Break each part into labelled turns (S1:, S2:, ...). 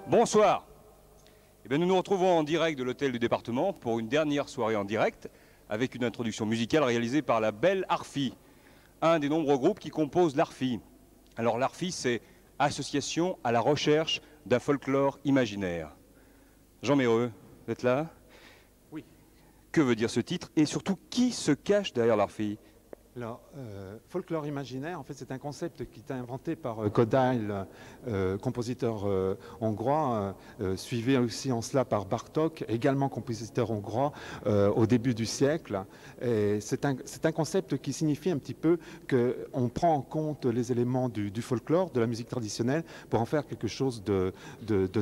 S1: Bonsoir. Eh bien, nous nous retrouvons en direct de l'hôtel du département pour une dernière soirée en direct avec une introduction musicale réalisée par la belle Arfi, un des nombreux groupes qui composent l'Arfi. Alors l'Arfi, c'est Association à la recherche d'un folklore imaginaire. Jean Méreux, vous êtes là?
S2: Oui.
S1: Que veut dire ce titre et surtout qui se cache derrière l'Arfi?
S2: Alors, folklore imaginaire, en fait, c'est un concept qui est inventé par Kodály, compositeur hongrois, suivi aussi en cela par Bartók, également compositeur hongrois au début du siècle. C'est un concept qui signifie un petit peu qu'on prend en compte les éléments du folklore, de la musique traditionnelle, pour en faire quelque chose de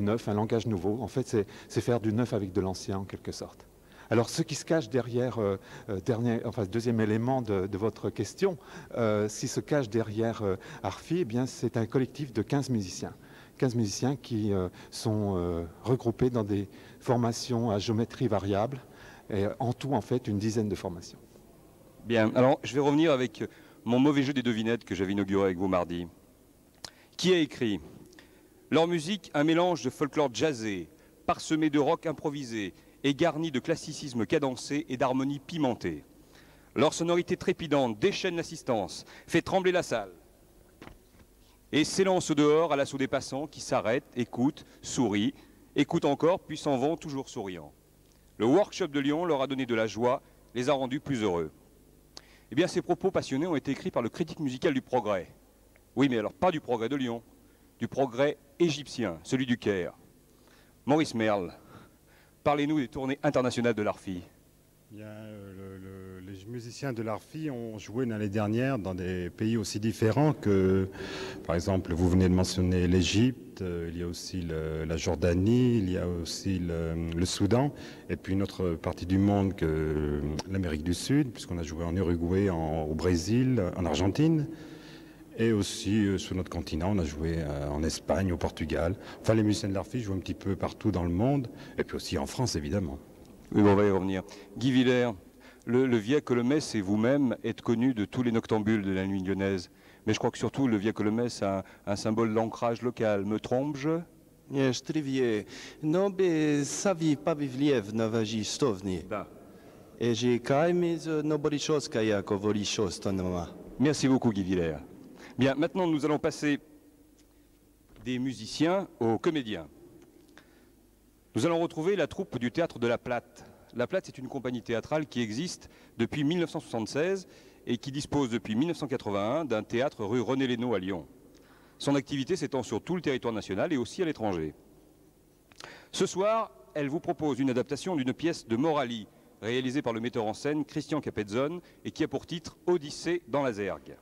S2: neuf, un langage nouveau. En fait, c'est faire du neuf avec de l'ancien, en quelque sorte. Alors, ce qui se cache derrière, deuxième élément de votre question, ce qui se cache derrière Arfi, eh bien, c'est un collectif de 15 musiciens. 15 musiciens qui sont regroupés dans des formations à géométrie variable, et en tout, en fait, une dizaine de formations.
S1: Bien, alors je vais revenir avec mon mauvais jeu des devinettes que j'avais inauguré avec vous mardi. Qui a écrit « Leur musique, un mélange de folklore jazzé, parsemé de rock improvisé, et garni de classicisme cadencé et d'harmonie pimentée. Leur sonorité trépidante déchaîne l'assistance, fait trembler la salle et s'élance au dehors à l'assaut des passants qui s'arrêtent, écoutent, sourient, écoutent encore, puis s'en vont toujours souriants. Le workshop de Lyon leur a donné de la joie, les a rendus plus heureux. » Eh bien, ces propos passionnés ont été écrits par le critique musical du Progrès. Oui, mais alors pas du Progrès de Lyon, du Progrès égyptien, celui du Caire. Maurice Merle, parlez-nous des tournées internationales de l'Arfi.
S3: Les musiciens de l'Arfi ont joué l'année dernière dans des pays aussi différents que, par exemple, vous venez de mentionner l'Égypte, il y a aussi la Jordanie, il y a aussi le Soudan, et puis une autre partie du monde que l'Amérique du Sud, puisqu'on a joué en Uruguay, au Brésil, en Argentine. Et aussi sur notre continent, on a joué en Espagne, au Portugal. Enfin, les musiciens de l'Arfi jouent un petit peu partout dans le monde, et puis aussi en France, évidemment.
S1: Oui, bon, on va y revenir. Guy Villers, le Via Colomès et vous-même êtes connus de tous les noctambules de la nuit lyonnaise. Mais je crois que surtout le Via Colomès a un symbole d'ancrage local. Me trompe-je?
S4: Nie, Sztrywie, no by savi pavivliev na vaji stovni. Et j'ai kaimiz no borichoska jako vorichostonoma.
S1: Merci beaucoup, Guy Villers. Bien, maintenant nous allons passer des musiciens aux comédiens. Nous allons retrouver la troupe du Théâtre de la Platte, La Platte, c'est une compagnie théâtrale qui existe depuis 1976 et qui dispose depuis 1981 d'un théâtre rue René Lénaud à Lyon. Son activité s'étend sur tout le territoire national et aussi à l'étranger. Ce soir, elle vous propose une adaptation d'une pièce de Morali, réalisée par le metteur en scène Christian Capezzone et qui a pour titre Odyssée dans la Zergue.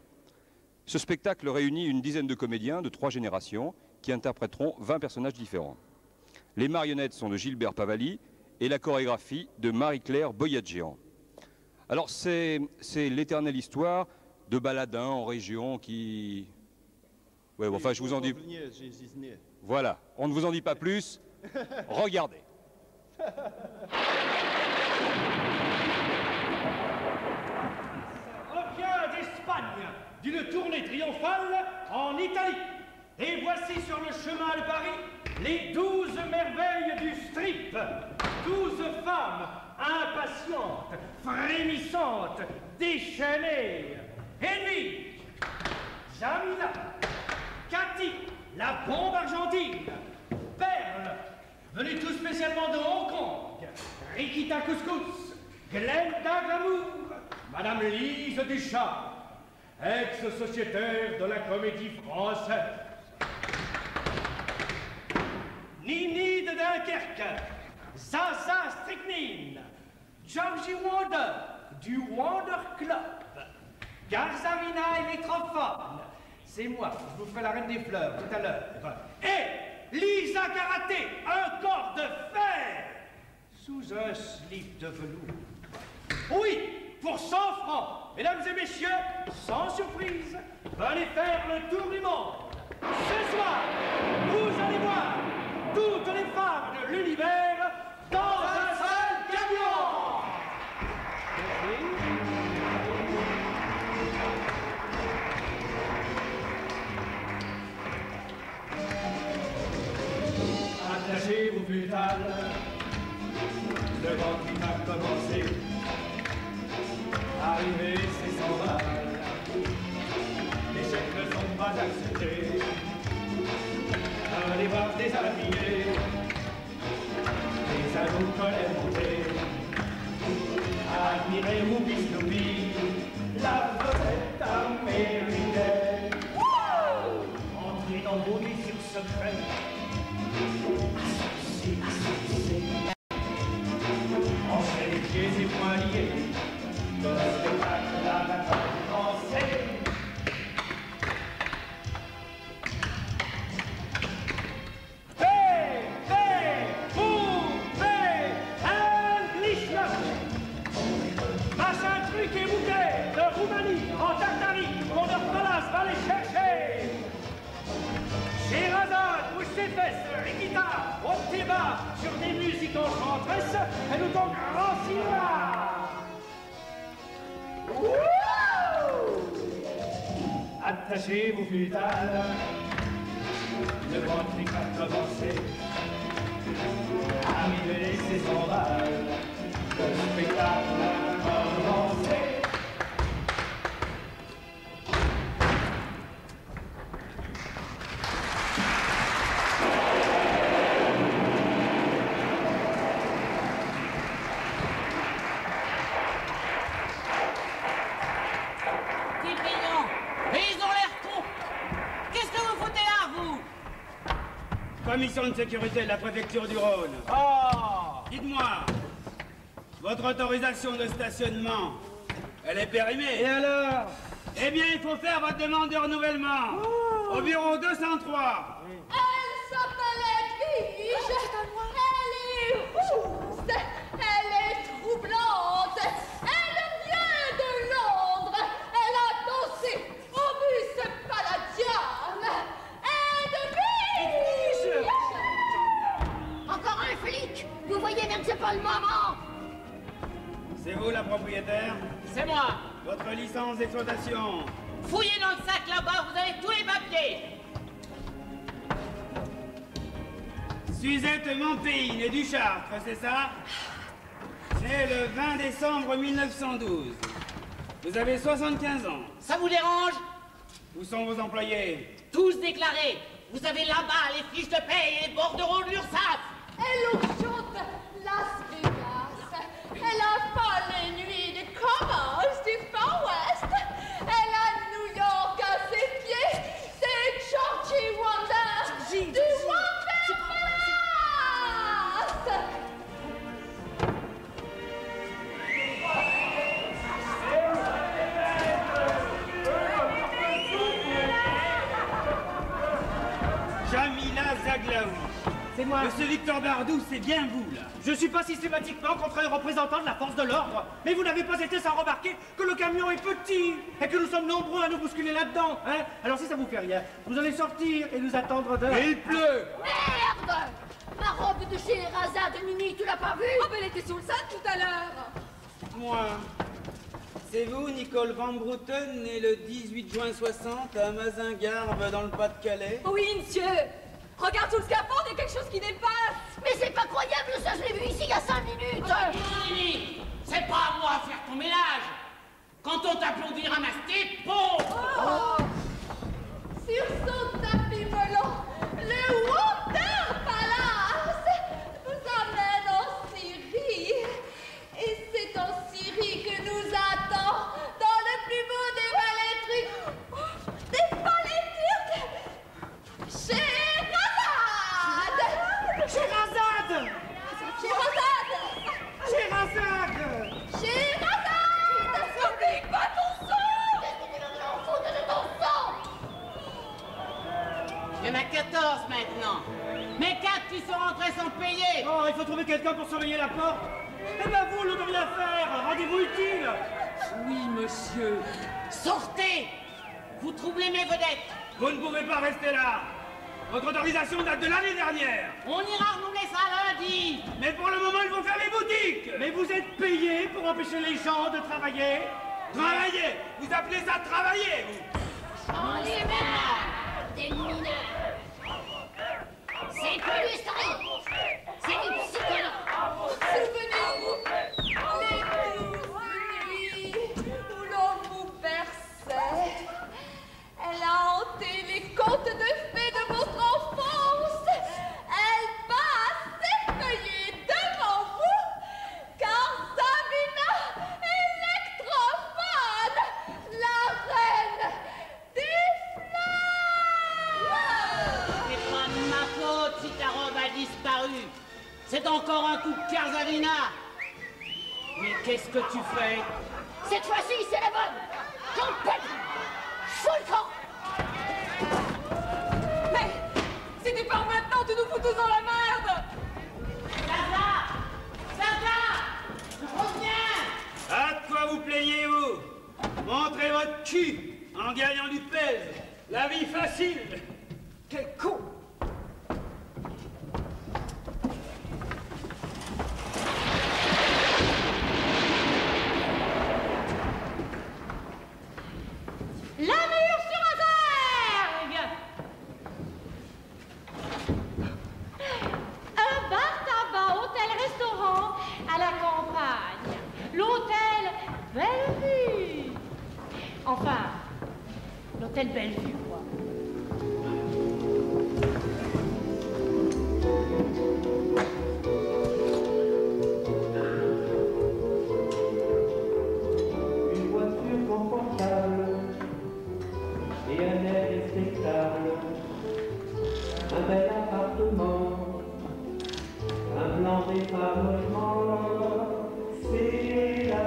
S1: Ce spectacle réunit une dizaine de comédiens de 3 générations qui interpréteront 20 personnages différents. Les marionnettes sont de Gilbert Pavali et la chorégraphie de Marie-Claire Boyadjian. Alors c'est l'éternelle histoire de baladins en région qui... Ouais, bon, enfin je vous en dis... Voilà, on ne vous en dit pas plus. Regardez.
S5: Revient d'Espagne d'une tournée triomphale en Italie. Et voici sur le chemin de Paris les 12 merveilles du strip. 12 femmes impatientes, frémissantes, déchaînées. Edwige, Jamila, Cathy, la bombe argentine, Perle, venue tout spécialement de Hong Kong, Rikita Couscous, Glenda Glamour, Madame Lise Duchamp, ex-sociétaire de la comédie française, Nini de Dunkerque, Zaza Strychnine, Georgie Wonder du Wonder Club, Garzavina Electrophone, c'est moi, je vous ferai la reine des fleurs tout à l'heure, et Lisa Karaté, un corps de fer, sous un slip de velours. Oui, pour 100 francs, mesdames et messieurs, sans surprise, venez faire le tour du monde. Ce soir, vous allez voir toutes les femmes de l'univers dans un seul camion. Attachez vos pétales, le vent qui va commencer. Arrivé, c'est 100 balles. Les chèques ne sont pas acceptés. Allez voir des habillés, des ados colère montée. Admirez Whoopi Snoopy, la vedette américaine. Entrez dans vos désirs secrets. Assoupissez. Entrez les pieds et poings liés. Le spectacle va commencer. Roumanie, en Tartarie, mon Palace va les chercher. Sherazade, bouge ses fesses, Rikita, au pied bas, sur des musiques enchanteresses, et nous ton grand cinéma. Attachez vos pétales, le vent qui va commencer. Arrivez, c'est 100 balles, le spectacle va commencer. Commission de sécurité de la préfecture du Rhône. Oh! Dites-moi, votre autorisation de stationnement, elle est périmée. Et alors? Eh bien, il faut faire votre demande de renouvellement. Oh! Au bureau 203. Oui.
S6: Elle s'appelle Edwige. Elle est rousse. Elle est troublante. Elle vient de Londres. Elle a dansé au bus Palladium. Edwige! Encore un flic. Vous voyez bien que c'est pas le moment.
S5: C'est vous la propriétaire?
S7: C'est moi.
S5: Votre licence d'exploitation?
S7: Fouillez dans le sac là-bas, vous avez tous les papiers.
S5: Suzette Montpays, née du Chartres, c'est ça? Née le 20 décembre 1912. Vous avez 75 ans.
S7: Ça vous dérange?
S5: Où sont vos employés?
S7: Tous déclarés. Vous avez là-bas les fiches de paye et les bordereaux de l'URSSAF.
S6: Elle chante Las Vegas.
S5: moi.
S8: Monsieur Victor Bardou, c'est bien vous, là.
S5: Je suis pas systématiquement contre les représentants de la force de l'ordre. Mais vous n'avez pas été sans remarquer que le camion est petit et que nous sommes nombreux à nous bousculer là-dedans, hein. Alors si ça vous fait rien, vous allez sortir et nous attendre dehors.
S8: Et il pleut.
S6: Merde! Ma robe de Scheherazade, Mimi, tu l'as pas vue?
S9: Oh, ben elle était sous le sac tout à l'heure.
S8: Moi. C'est vous, Nicole Van Brouten, né le 18 juin 60 à Mazingarbe, dans le Pas-de-Calais?
S9: Oui, monsieur. Regarde sous le scaphandre, il y a quelque chose qui dépasse.
S6: Mais c'est pas croyable, ça, je l'ai vu ici il y a 5 minutes!
S7: Mimi, c'est pas à moi à faire ton ménage. Quand on t'applaudit ramasté, pauvre.
S9: Sur son tapis volant, le Wonder Palace nous amène en Syrie. Et c'est en Syrie que nous attend, dans le plus beau des palais turcs. Des palais turcs. Scheherazade.
S5: Scheherazade!
S9: Scheherazade.
S5: Scheherazade!
S9: Scheherazade. N'oublie pas ton sang.
S7: Il y en a 14 maintenant. Mais 4 qui sont rentrés sans payer.
S5: Oh, il faut trouver quelqu'un pour surveiller la porte. Eh ben vous, ne rien faire. Rendez-vous utile.
S7: Oui, monsieur. Sortez. Vous troublez mes vedettes.
S5: Vous ne pouvez pas rester là. Votre autorisation date de l'année dernière.
S7: On ira renouveler ça lundi.
S5: Mais pour le moment, il faut fermer boutique. Mais vous êtes payé pour empêcher les gens de travailler. Travailler? Vous appelez ça travailler, vous?
S6: En les mains des mineurs. C'est plus du strike. C'est du psychologue.
S9: Souvenez-vous, les 12 nuits où l'on vous berçait. Elle a hanté les contes de fées de votre enfance. Elle va s'effeuiller devant vous, car Sabina Electrophone, la reine des flammes.
S7: C'est pas de ma faute si ta robe a disparu. C'est encore un coup de Karzavina. Mais qu'est-ce que tu fais?
S6: Cette fois-ci, c'est la bonne. Complètement. Full camp.
S9: Mais si tu pars maintenant, tu nous fous tous dans la merde.
S7: Zaza, reviens.
S8: Ah, de quoi vous plaignez-vous? Montrez votre cul en gagnant du pèse. La vie facile.
S5: Quel con.
S7: La mur sur Azergue.
S10: Un bar-tabac, hôtel-restaurant à la campagne. L'hôtel Bellevue. Enfin, l'hôtel Bellevue, quoi.
S11: Une voiture confortable et un air respectable, un bel appartement, un blanc département, c'est la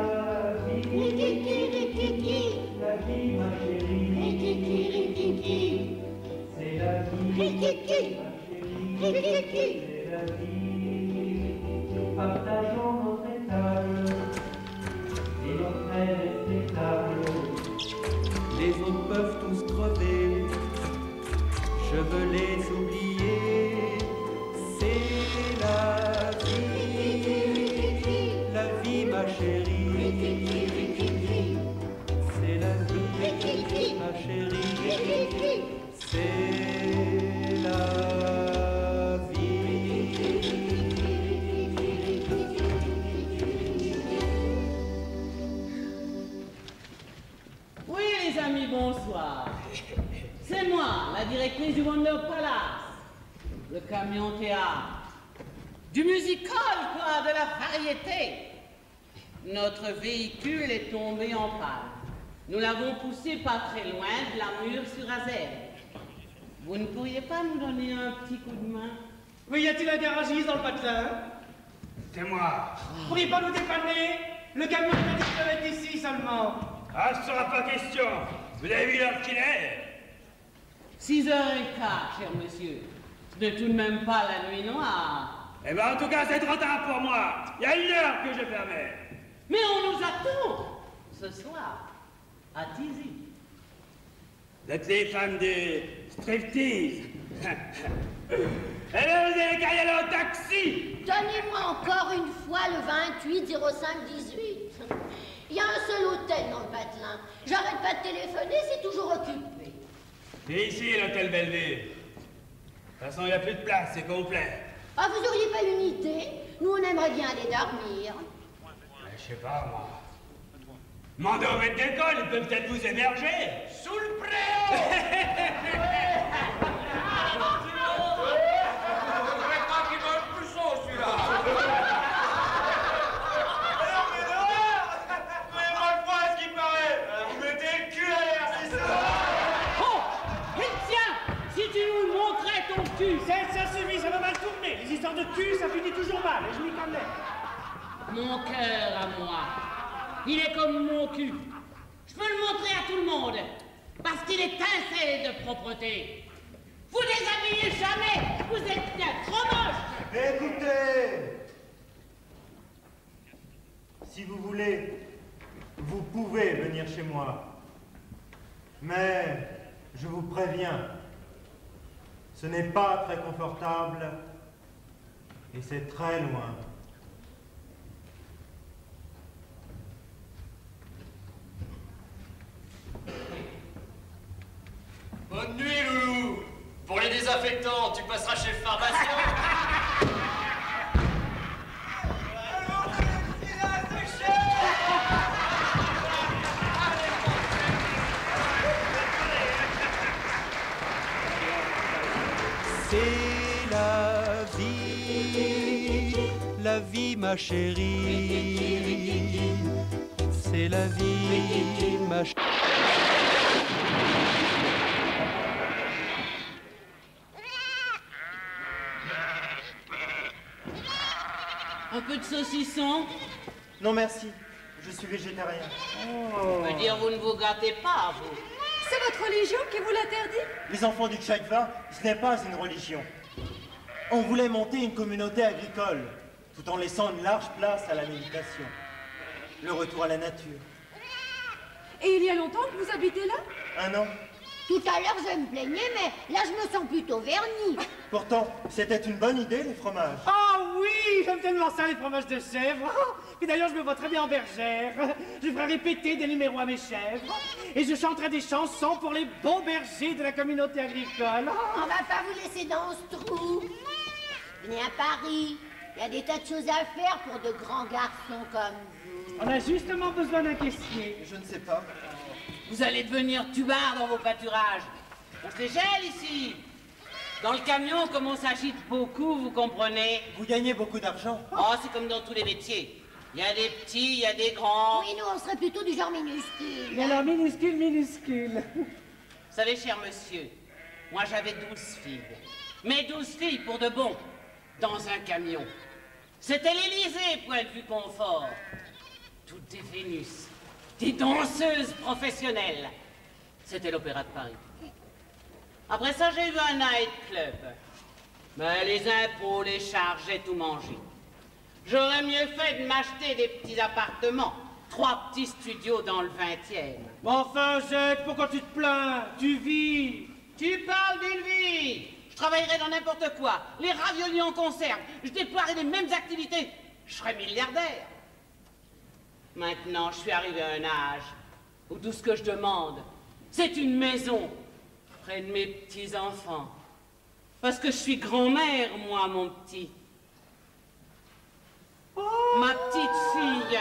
S11: vie, la vie ma chérie, c'est la vie, ma chérie, c'est la vie, nous partageons notre étable et notre air respectable. Les autres peuvent tous crever, je veux les oublier. C'est la vie ma chérie. C'est la vie ma chérie. C'est la vie.
S7: Oui, les amis, bonsoir. C'est moi, la directrice du Wonder Palace. Le camion théâtre. Du musical, quoi, de la variété. Notre véhicule est tombé en panne. Nous l'avons poussé pas très loin de la mur sur Azergue. Vous ne pourriez pas nous donner un petit coup de main?
S5: Oui, y a-t-il un garagiste dans le patelin?
S8: C'est moi.
S5: Vous pourriez pas nous dépanner? Le camion est disparaître ici seulement.
S8: Ah, ce sera pas question. Vous avez vu l'heure qu'il est?
S7: 6h15, cher monsieur. Ce n'est tout de même pas la nuit noire.
S5: Eh ben, en tout cas, c'est trop tard pour moi. Il y a 1 heure que je fermais.
S7: Mais on nous attend ce soir à Tizi.
S5: Vous êtes les femmes des striptease. Eh bien, vous avez qu'à y aller au taxi.
S6: Donnez-moi encore une fois le 28 05 18. Il y a un seul hôtel dans le patelin. J'arrête pas de téléphoner, c'est toujours occupé.
S5: C'est ici, l'hôtel Bellevue. De toute façon, il n'y a plus de place, c'est complet.
S6: Ah, vous auriez pas une idée? Nous, on aimerait bien aller dormir.
S5: Je sais pas, moi. Mandez au maître d'école, il peut peut-être vous héberger. Sous le préau.
S12: Ça suffit, ça va mal tourner. Les histoires de cul, ça finit toujours mal, et je m'y connais.
S7: Mon cœur à moi, il est comme mon cul. Je peux le montrer à tout le monde, parce qu'il étincelle de propreté. Vous déshabillez jamais, vous êtes bien trop moche.
S13: Écoutez, si vous voulez, vous pouvez venir chez moi. Mais je vous préviens, ce n'est pas très confortable et c'est très loin.
S14: Bonne nuit, Loulou. Pour les désaffectants, tu passeras chez le pharmacien.
S11: C'est la vie ma chérie, c'est la vie ma chérie.
S7: Un peu de saucisson?
S13: Non merci, je suis végétarien.
S7: Je veux dire, vous ne vous gâtez pas, vous.
S15: C'est votre religion qui vous l'interdit?
S13: Les enfants du Tchaïva, ce n'est pas une religion. On voulait monter une communauté agricole, tout en laissant une large place à la méditation. Le retour à la nature.
S15: Et il y a longtemps que vous habitez là?
S13: 1 an.
S6: Tout à l'heure, je me plaignais, mais là, je me sens plutôt vernie.
S13: Pourtant, c'était une bonne idée, les fromages.
S12: Ah oui, j'aime tellement ça, les fromages de chèvre. Et d'ailleurs, je me vois très bien en bergère. Je ferai répéter des numéros à mes chèvres. Et je chanterai des chansons pour les beaux bergers de la communauté agricole.
S6: On va pas vous laisser dans ce trou. Venez à Paris. Il y a des tas de choses à faire pour de grands garçons comme vous.
S12: On a justement besoin d'un caissier.
S13: Je ne sais pas.
S7: Vous allez devenir tubards dans vos pâturages. On se les gèle ici. Dans le camion, comme on s'agite beaucoup, vous comprenez?
S13: Vous gagnez beaucoup d'argent.
S7: Oh, c'est comme dans tous les métiers. Il y a des petits, il y a des grands.
S6: Oui, nous, on serait plutôt du genre minuscule.
S12: Mais alors, minuscule, minuscule.
S7: Vous savez, cher monsieur, moi j'avais 12 filles. Mais 12 filles pour de bon, dans un camion. C'était l'Élysée, point de vue confort. Toutes des Vénus, des danseuses professionnelles. C'était l'Opéra de Paris. Après ça, j'ai eu un nightclub. Mais les impôts, les charges, j'ai tout mangé. J'aurais mieux fait de m'acheter des petits appartements. 3 petits studios dans le 20e.
S12: Mais enfin, Jacques, pourquoi tu te plains? Tu vis.
S7: Tu parles d'une vie. Je travaillerais dans n'importe quoi. Les raviolis en conserve. Je déploierais les mêmes activités. Je serais milliardaire. Maintenant, je suis arrivé à un âge où tout ce que je demande, c'est une maison près de mes petits-enfants. Parce que je suis grand-mère, moi, mon petit. Ma petite fille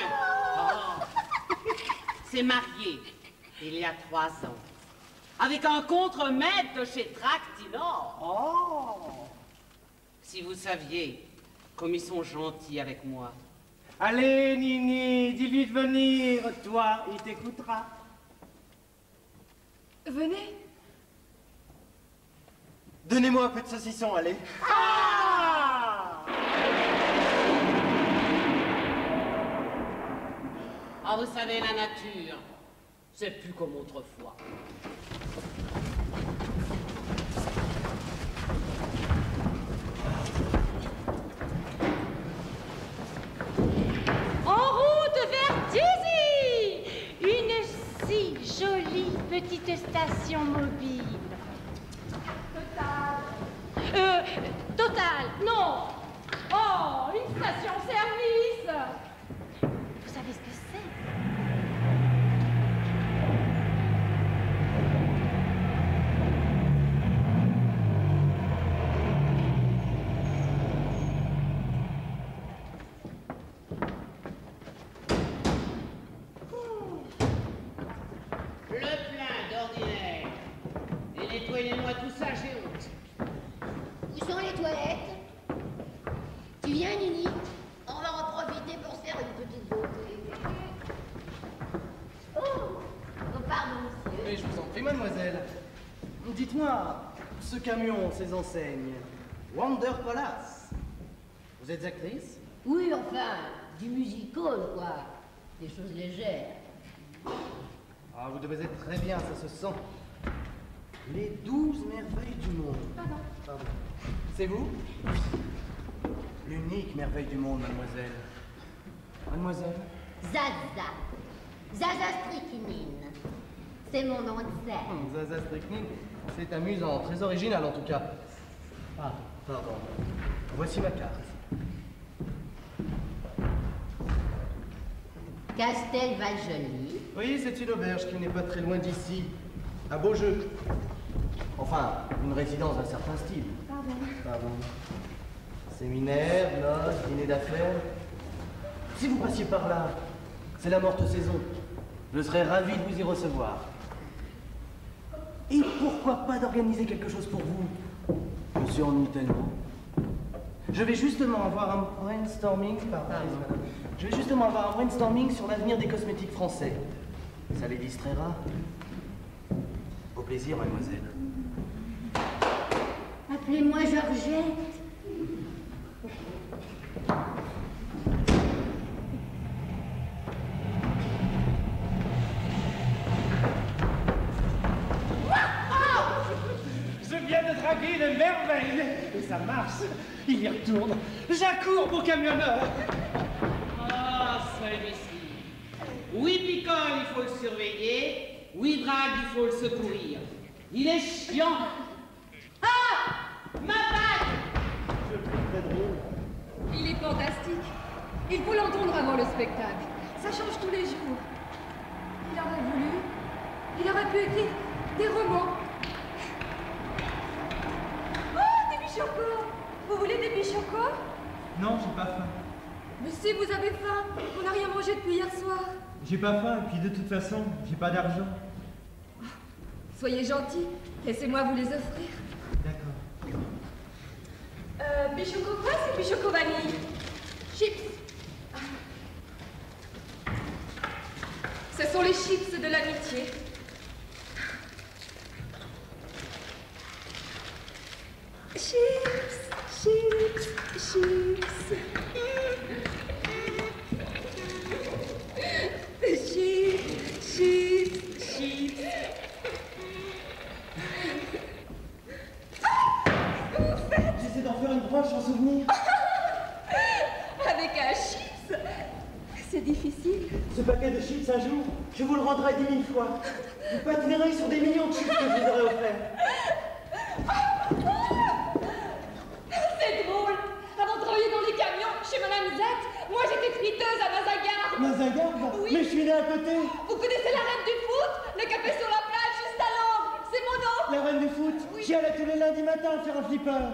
S7: s'est mariée il y a 3 ans. Avec un contremaître de chez Tractinor.
S12: Oh!
S7: Si vous saviez comme ils sont gentils avec moi.
S12: Allez, Nini, dis-lui de venir. Toi, il t'écoutera.
S15: Venez.
S13: Donnez-moi un peu de saucisson, allez.
S12: Ah!
S7: Ah, vous savez, la nature, c'est plus comme autrefois.
S10: petite station mobile. Total, non. Oh, une station-service. Vous savez ce que c'est?
S7: Nettoyez-moi tout ça, j'ai honte.
S6: Où sont les toilettes? Tu viens, Nini? On va en profiter pour se faire une petite beauté. Oh, pardon, monsieur.
S8: Mais je vous en prie, mademoiselle. Dites-moi, ce camion, ces enseignes, Wonder Palace, vous êtes actrice?
S6: Oui, enfin, du musical, quoi. Des choses légères.
S8: Ah, vous devez être très bien, ça se sent. Les 12 merveilles du monde. Pardon. C'est vous? L'unique merveille du monde, mademoiselle. Mademoiselle?
S6: Zaza. Zaza Strychnine. C'est mon nom de scène.
S8: Zaza Strychnine, c'est amusant, très original en tout cas. Ah, pardon. Voici ma carte.
S6: Castel Valjoli.
S8: Oui, c'est une auberge qui n'est pas très loin d'ici. À Beaujeu. Enfin, une résidence d'un certain style. Pardon. Séminaire, noces, dîner d'affaires. Si vous passiez par là, c'est la morte saison. Je serais ravi de vous y recevoir. Et pourquoi pas d'organiser quelque chose pour vous? Je me suis ennuyé tellement. Je vais justement avoir un brainstorming, Je vais justement avoir un brainstorming sur l'avenir des cosmétiques français. Ça les distraira. Au plaisir, mademoiselle.
S6: Appelez-moi Georgette.
S12: Je viens de draguer une merveille. Et ça marche. Il y retourne. J'accours, beau camionneur.
S7: Ah, celui-ci. Oui, picole, il faut le surveiller. Oui, drague, il faut le secourir. Il est chiant. Ah! Ma bague!
S8: Je trouve très drôle.
S15: Il est fantastique. Il faut l'entendre avant le spectacle. Ça change tous les jours. Il aurait voulu. Il aurait pu écrire des romans. Oh, des bichocos! Vous voulez des bichocos?
S13: Non, j'ai pas faim.
S15: Mais si vous avez faim, on n'a rien mangé depuis hier soir.
S13: J'ai pas faim, et puis de toute façon, j'ai pas d'argent.
S15: Soyez gentils, laissez-moi vous les offrir.
S13: D'accord.
S15: Bichoco quoi, c'est bichoco vanille? Chips. Ce sont les chips de l'amitié. Chips, chips, chips. Chips, chips, chips.
S8: J'essaie d'en faire une broche en souvenir.
S15: Avec un chips, c'est difficile.
S8: Ce paquet de chips, un jour, je vous le rendrai 10 000 fois. Vous patinerez sur des millions de chips que je vous aurai offerts.
S15: C'est drôle. Avant de travailler dans les camions, chez Madame Z, moi j'étais friteuse à Mazingarbe.
S8: Mazingarbe?
S15: Oui.
S8: Mais je suis né à côté.
S15: Vous connaissez la reine du foot? Le café sur la plage, juste à l'angle. C'est mon nom.
S8: La reine du foot,
S15: Oui.
S8: qui allait tous les lundis matins faire un flipper.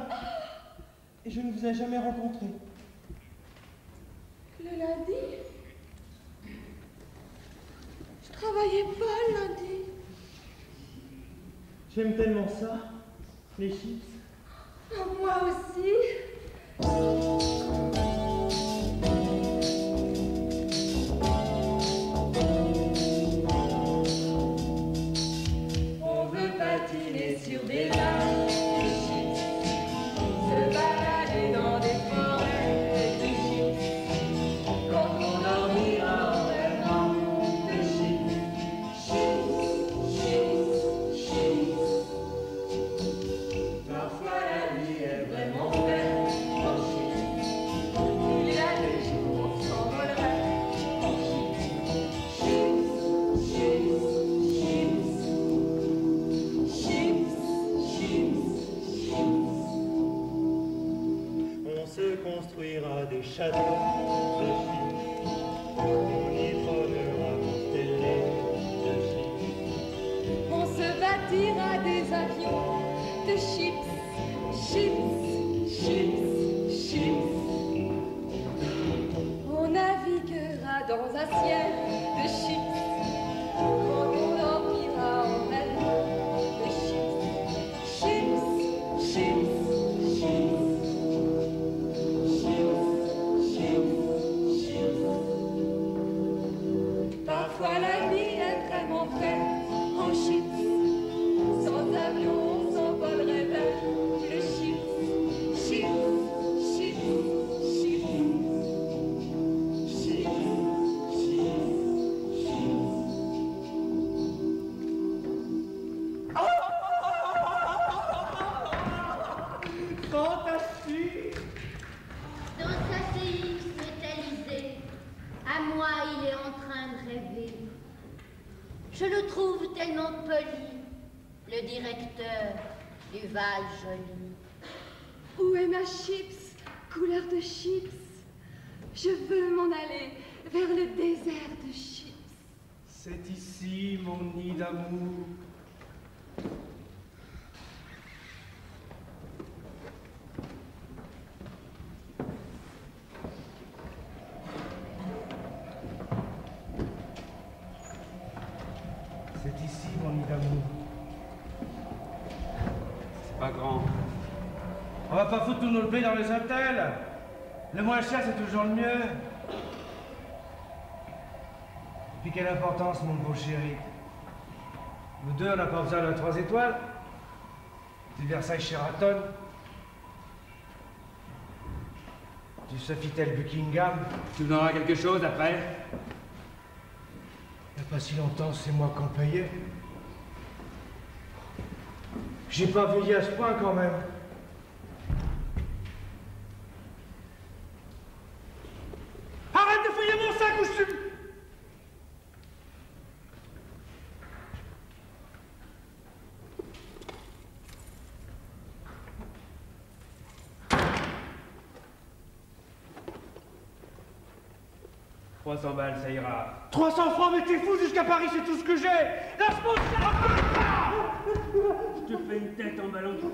S8: Et je ne vous ai jamais rencontré.
S15: Le lundi? Je travaillais pas le lundi.
S13: J'aime tellement ça, les chips.
S15: Oh, moi aussi. On veut patiner sur des lacs de chips, se balader dans des forêts de chips, quand on dormira vraiment de chips, chips, chips, chips. Parfois la vie est vraiment belle en chips.
S9: On se bâtira des avions de chips, chips, chips, chips. On naviguera dans un ciel de chips. Quand on dormira en avion de chips, chips, chips, chips. Chips, chips, chips. Parfois la vie est vraiment faite en chips. Sans avion, on s'envolerait vers le chips. Chips, chips, chips. Chips, chips, chips.
S12: Fantastique!
S6: Dans sa CX métallisée, à moi il est en train de rêver. Je le trouve tellement poli, le directeur du Val-Joli.
S9: Où est ma chips, couleur de chips? Je veux m'en aller vers le désert de chips.
S12: C'est ici mon nid d'amour. C'est ici mon nid d'amour. C'est pas grand. On va pas foutre tous nos blés dans les hôtels. Le moins cher, c'est toujours le mieux. Et puis quelle importance, mon beau chéri. Nous deux, on n'a pas besoin de 3 étoiles. Du Versailles Sheraton. Du Sofitel Buckingham. Tu me donneras quelque chose après? Il n'y a pas si longtemps, c'est moi qu'on payait. J'ai pas veillé à ce point quand même. Arrête de fouiller mon sac ou je suis... « 300 balles, ça ira. 300 francs, mais t'es fou, jusqu'à Paris, c'est tout ce que j'ai. Lâche-moi le sac. Je te fais une tête en ballon de foot.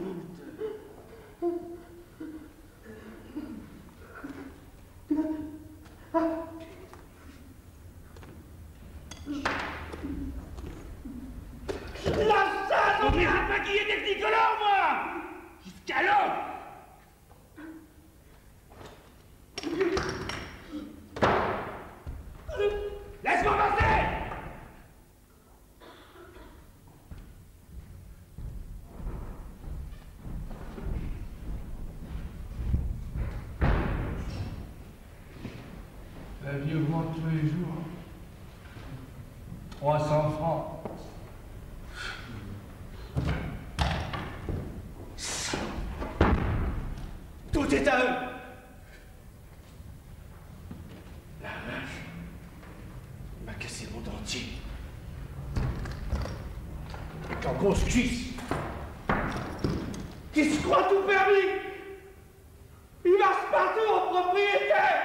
S12: Lâche ça, on dirait pas qui est technicolore, moi. Jusqu'à l'homme. Laisse-moi passer! La vie augmente tous les jours. 300 francs. Tout est à eux! La vache. Il m'a cassé mon dentier. Avec en grosse cuisse. Qui se croit tout permis. Il marche partout en propriétaire.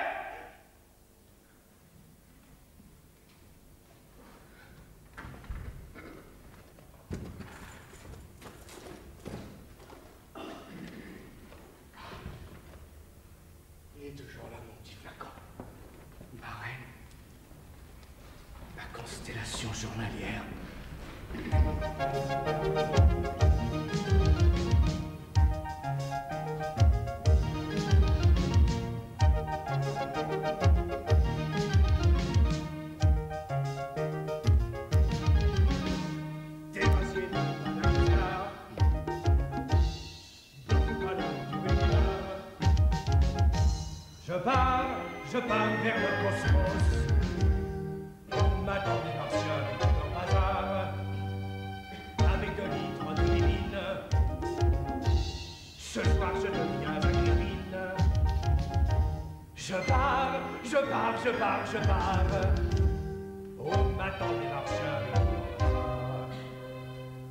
S12: Il est toujours là, mon petit flacon. Ma reine. Ma constellation journalière. Je pars vers le cosmos. On m'attend des martiens avec tout en hasard. Avec 2 litres de limine. Ce soir je deviens maghrébine. Je pars. On m'attend des martiens avec tout en hasard.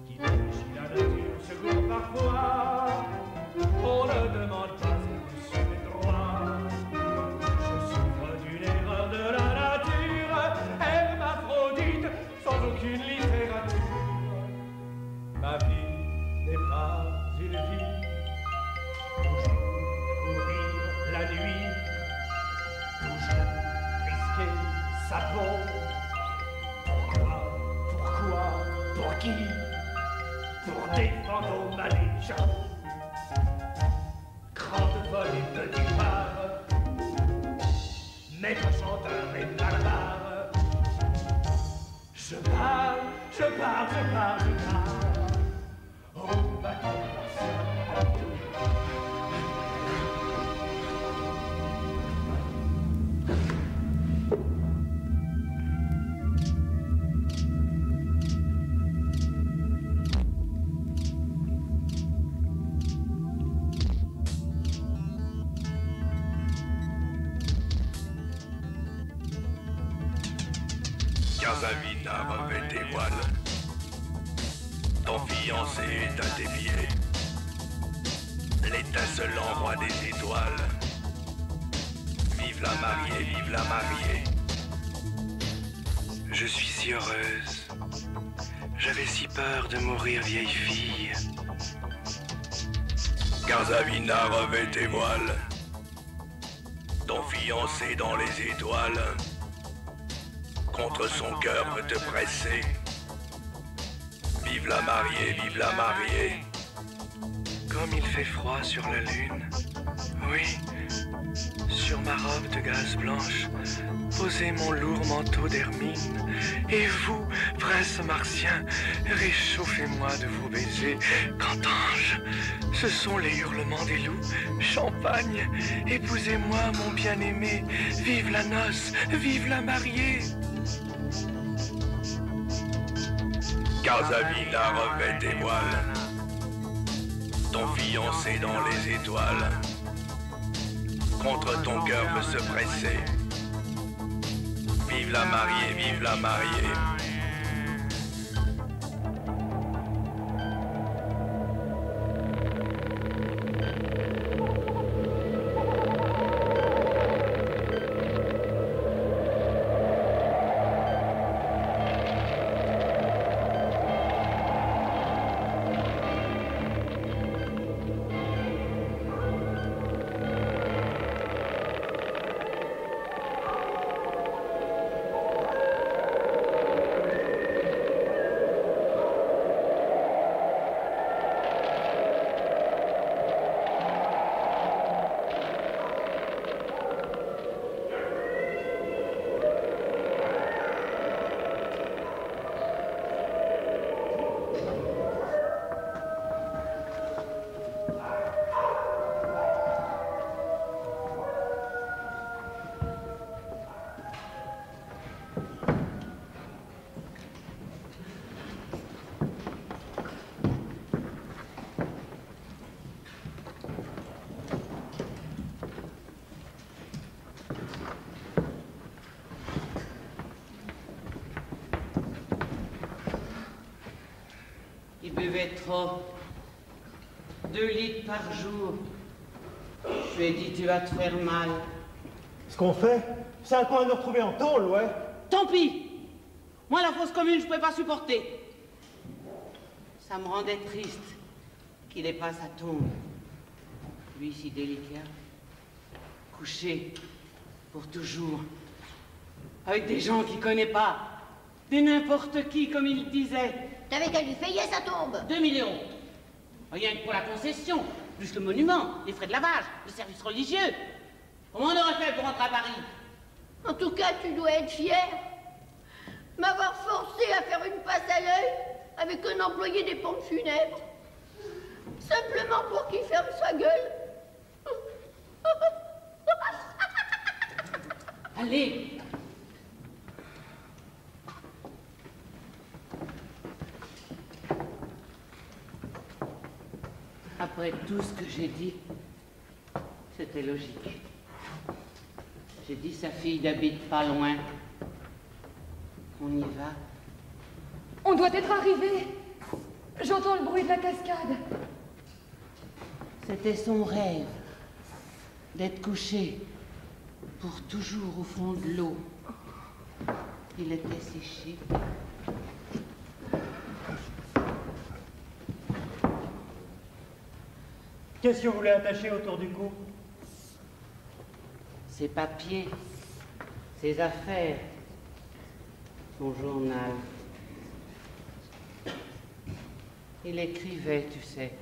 S12: Qui déchire la nature secourt parfois. On ne demande pas si vous suivez droit. Je souffre
S5: sa peau. Pourquoi? Pour qui? Pour des fantômes allégeants. Grande vol et petit phare, maître chanteur et barbare. Je pars, je pars, je pars, je pars au bateau ancien.
S16: Casamina revêt tes voiles. Ton fiancé est à tes pieds. L'étincelant roi des étoiles. Vive la mariée, vive la mariée.
S17: Je suis si heureuse. J'avais si peur de mourir vieille fille.
S16: Casamina revêt tes voiles. Ton fiancé dans les étoiles. Contre son cœur veut te presser. Vive la mariée, vive la mariée.
S17: Comme il fait froid sur la lune. Oui, sur ma robe de gaze blanche, posez mon lourd manteau d'hermine. Et vous, prince martien, réchauffez-moi de vos baisers. Qu'entends-je? Ce sont les hurlements des loups. Champagne, épousez-moi mon bien-aimé. Vive la noce, vive la mariée.
S16: Casamina revêt tes voiles. Ton fiancé dans les étoiles. Contre ton cœur veut se presser. Vive la mariée, vive la mariée.
S7: Buvais trop. 2 litres par jour. Je lui ai dit, tu vas te faire mal.
S13: Ce qu'on fait, c'est un coin de retrouver en tôle, ouais.
S7: Tant pis. Moi, la fosse commune, je ne pouvais pas supporter. Ça me rendait triste qu'il ait pas sa tombe. Lui, si délicat. Couché pour toujours. Avec des gens qu'il connaît pas. Des n'importe qui, comme il disait.
S6: T'avais qu'à lui payer sa tombe.
S7: 2 millions. Rien que pour la concession, plus le monument, les frais de lavage, le service religieux. Comment on aurait fait pour rentrer à Paris?
S6: En tout cas, tu dois être fier. M'avoir forcé à faire une passe à l'œil avec un employé des pompes funèbres. Simplement pour qu'il ferme sa gueule.
S7: Allez. Après tout ce que j'ai dit, c'était logique. J'ai dit sa fille n'habite pas loin. On y va.
S10: On doit être arrivé. J'entends le bruit de la cascade.
S7: C'était son rêve d'être couché pour toujours au fond de l'eau. Il était séché.
S13: Qu'est-ce que vous voulez attacher autour du cou?
S7: Ses papiers, ses affaires, son journal. Il écrivait, tu sais.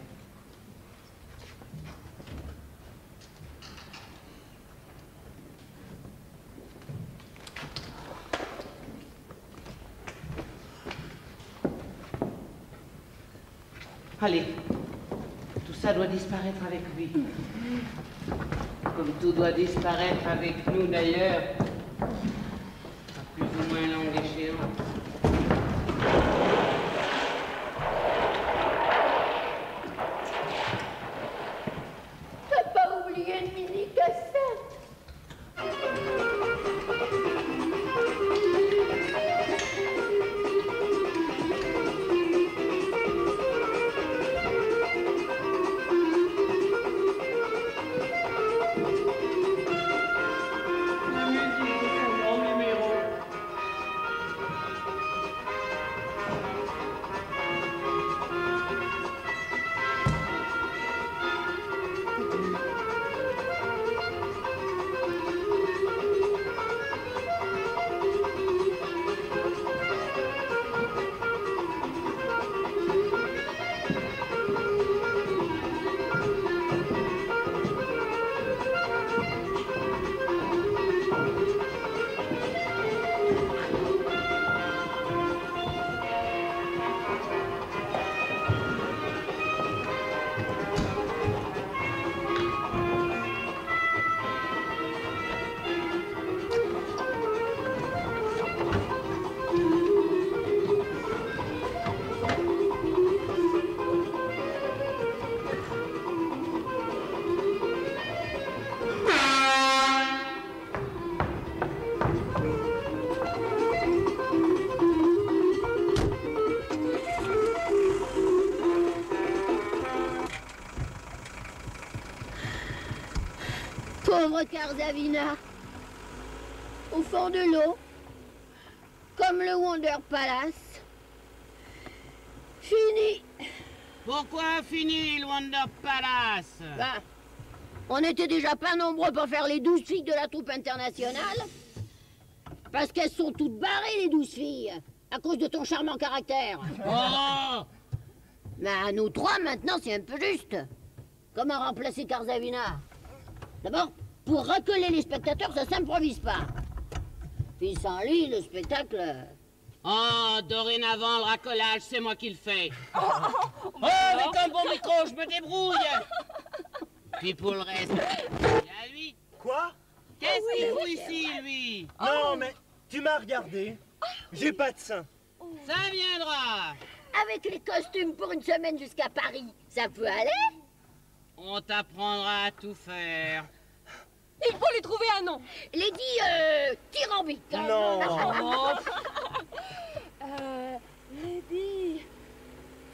S7: Allez, tout ça doit disparaître avec lui. Comme tout doit disparaître avec nous d'ailleurs, à plus ou moins longue échéance.
S6: T'as pas oublié une mini-cassette? Pauvre Karsavina, au fond de l'eau, comme le Wonder Palace. Fini.
S7: Pourquoi fini le Wonder Palace?
S6: Ben, on n'était déjà pas nombreux pour faire les 12 filles de la troupe internationale. Parce qu'elles sont toutes barrées, les 12 filles, à cause de ton charmant caractère.
S7: Oh!
S6: Ben, nous trois, maintenant, c'est un peu juste. Comment remplacer Karsavina? D'abord, pour recueillir les spectateurs, ça s'improvise pas. Puis sans lui, le spectacle...
S7: Oh, dorénavant, le racolage, c'est moi qui le fais. Oh, avec un bon micro, je me débrouille. Puis pour le reste, il y a lui.
S13: Quoi?
S7: Qu'est-ce qu'il fout ici, lui?
S13: Non, mais tu m'as regardé. J'ai pas de sein.
S7: Ça viendra.
S6: Avec les costumes pour une semaine jusqu'à Paris, ça peut aller?
S7: On t'apprendra à tout faire.
S10: Il faut lui trouver un nom.
S6: Lady Tyrambique.
S13: Non.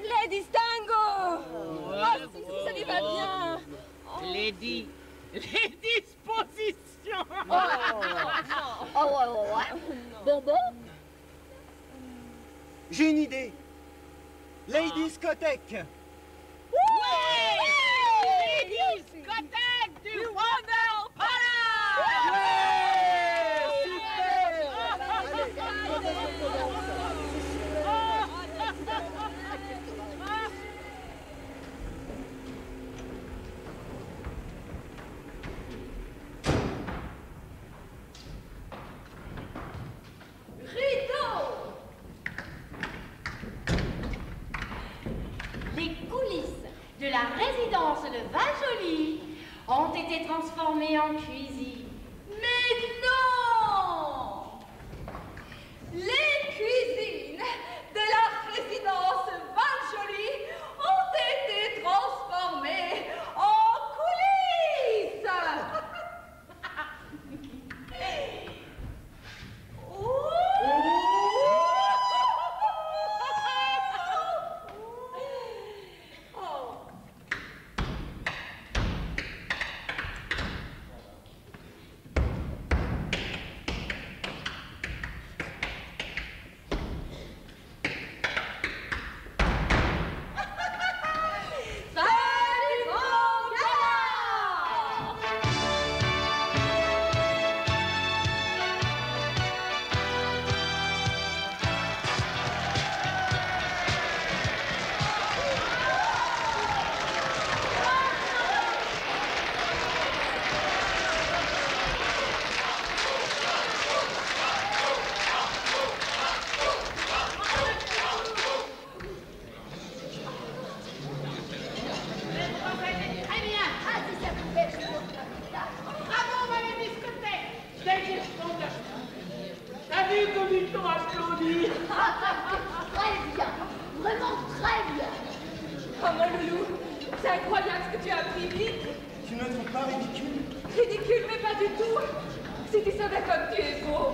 S10: Lady Stango. Ça lui va bien.
S7: Les dispositions.
S6: Ouais. Bonbon?
S13: J'ai une idée. Lady Discothèque.
S7: Les discothèques du Wonder Palace.
S18: Les coulisses de la résidence de Val-Joli ont été transformées en cuisine.
S9: Mais non! Les cuisines de la résidence Val-Joli ont été transformées en coulisses!
S7: vu comme ils t'ont applaudi?
S6: Très bien, vraiment très bien.
S9: Oh mon loulou, c'est incroyable ce que tu as appris vite.
S8: Tu ne trouves pas ridicule?
S9: Ridicule, mais pas du tout. Si tu savais comme tu es beau,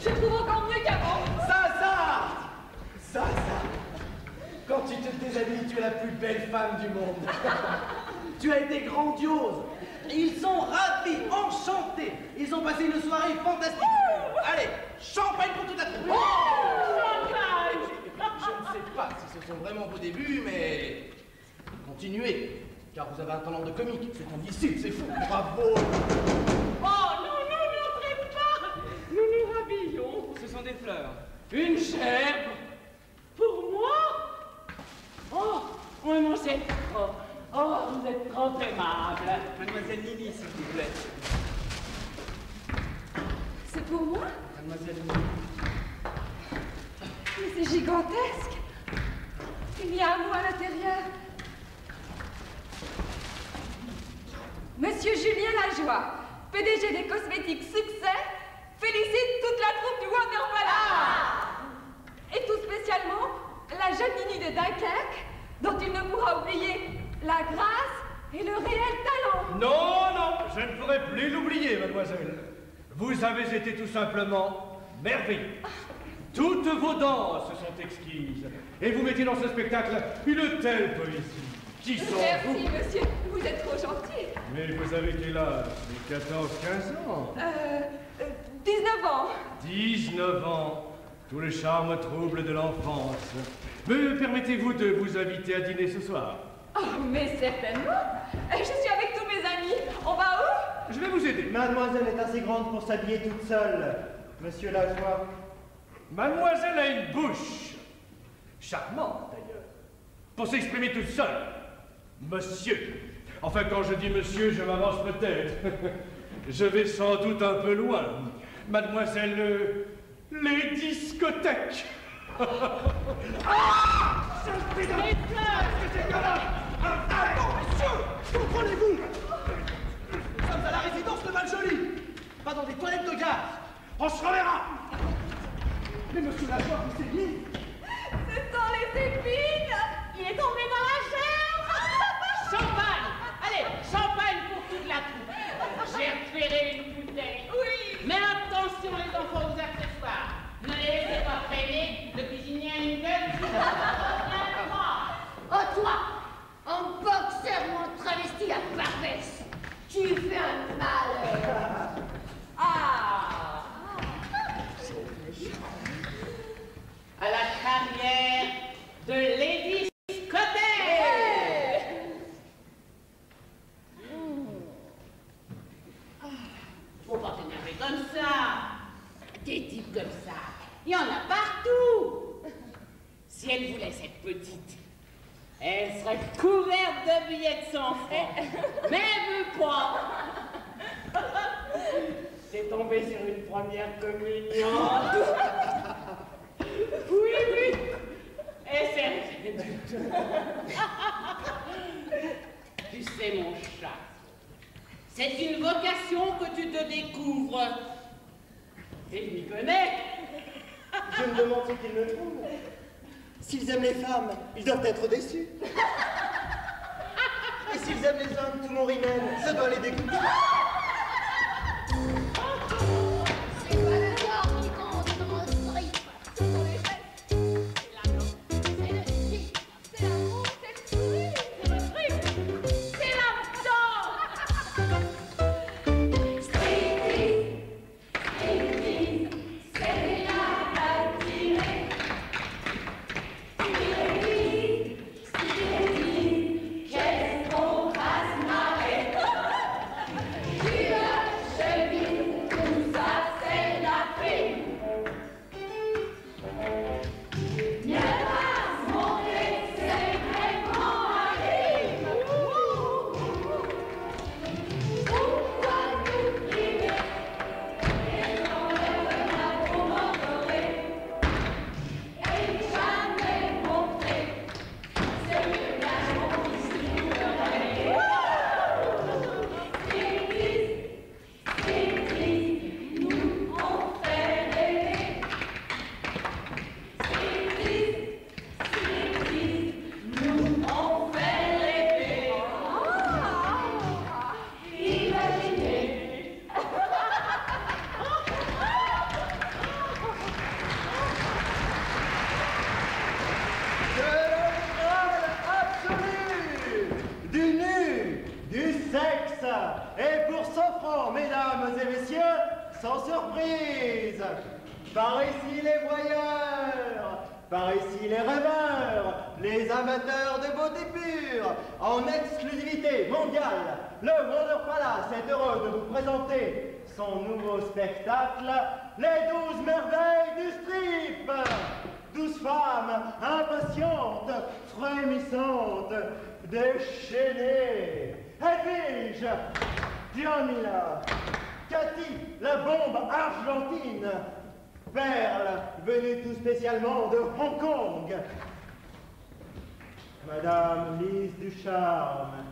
S9: je trouve encore mieux qu'avant.
S8: Ça Quand tu te déshabilles, tu es la plus belle femme du monde. Tu as été grandiose. Ils sont ravis, enchantés. Ils ont passé une soirée fantastique. Allez, champagne pour toute la troupe.
S7: Champagne!
S8: Je ne sais pas si ce sont vraiment vos débuts, mais continuez, car vous avez un talent de comique. C'est indicible, c'est fou. Bravo.
S7: Oh non, n'entrez pas. Nous nous rhabillons.
S12: Ce sont des fleurs.
S7: Une gerbe. Pour moi? Oh, oui, mon cher. Oh, vous êtes trop aimable.
S12: Mademoiselle Lily, s'il vous plaît.
S9: C'est pour moi?
S8: Mademoiselle Lily.
S9: Mais c'est gigantesque. Il y a un mot à l'intérieur. Monsieur Julien Lajoie, PDG des cosmétiques Succès, félicite toute la troupe du Wonder Palace. Et tout spécialement la jeune Nini de Dunkerque, dont il ne pourra oublier la grâce et le réel talent.
S5: Non, je ne pourrai plus l'oublier, mademoiselle. Vous avez été tout simplement merveilleux. Toutes vos danses sont exquises. Et vous mettez dans ce spectacle une telle poésie. Qui sont vous?
S9: Merci, monsieur. Vous êtes trop gentil.
S5: Mais vous avez quel âge? 14-15 ans?
S9: 19 ans.
S5: 19 ans. Tout le charme trouble de l'enfance. Me permettez-vous de vous inviter à dîner ce soir?
S9: Oh, mais certainement. Je suis avec tous mes amis. On va où?
S5: Je vais vous aider.
S13: Mademoiselle est assez grande pour s'habiller toute seule. Monsieur Lajoie.
S5: Mademoiselle a une bouche. Charmante, d'ailleurs. Pour s'exprimer toute seule. Monsieur. Enfin, quand je dis monsieur, je m'avance peut-être. Je vais sans doute un peu loin. Mademoiselle, les discothèques.
S8: Ah! Est-ce que c'est violent? Non, monsieur! Comprenez-vous? Nous sommes à la résidence de Maljoli, pas dans des toilettes de gare. On se reverra. Mais monsieur Lajoie, vous saignez?
S9: Ce sont les épines. Il est tombé dans la gerbe.
S7: Champagne! Allez, champagne pour toute la troupe. J'ai repéré une bouteille.
S9: Oui.
S7: Mais attention les enfants aux accessoires. Ne les laissez pas traîner. Le cuisinier a une gueule.
S6: Oh toi, en boxeur ou en travesti à Barbès, tu fais un mal.
S7: À la carrière de Lady Scottet. Faut pas t'énerver comme ça. Des types comme ça, il y en a partout. Si elle voulait cette petite, elle serait couverte de billets de 100 francs. Mais elle veut pas. C'est tombé sur une première communion. Oui. Et c'est rien du tout. Tu sais, mon chat, c'est une vocation que tu te découvres. Et je m'y connais.
S13: Je me demande ce qu'ils me trouvent. S'ils aiment les femmes, ils doivent être déçus. Et s'ils aiment les hommes, tout mon rimel, ça doit les dégoûter.
S6: C'est pas le corps qui compte dans le strip. Ce sont les gestes. C'est le style. C'est l'amour, c'est le sourire. C'est le strip. C'est la danse. Striptease, c'est la attirée. Qu'est-ce qu'on va se marrer?
S13: sans surprise. Par ici les voyeurs, par ici les rêveurs, les amateurs de beauté pure, en exclusivité mondiale, le Wonder Palace est heureux de vous présenter son nouveau spectacle, les 12 merveilles du strip. 12 femmes impatientes, frémissantes, déchaînées. Edwige, Jamila, Cathy, la bombe argentine, Perle, venue tout spécialement de Hong Kong, Madame Lise Ducharme,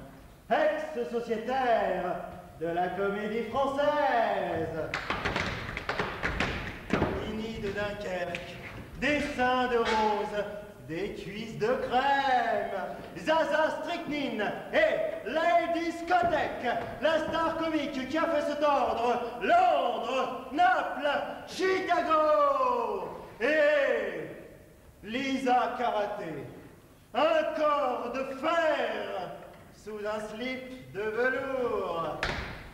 S13: ex-sociétaire de la Comédie Française, Nini de Dunkerque, des seins de rose, des cuisses de crème, Zaza Strychnine et Lady Discothèque, la star comique qui a fait se tordre Londres, Naples, Chicago, et Lisa Karaté, un corps de fer sous un slip de velours.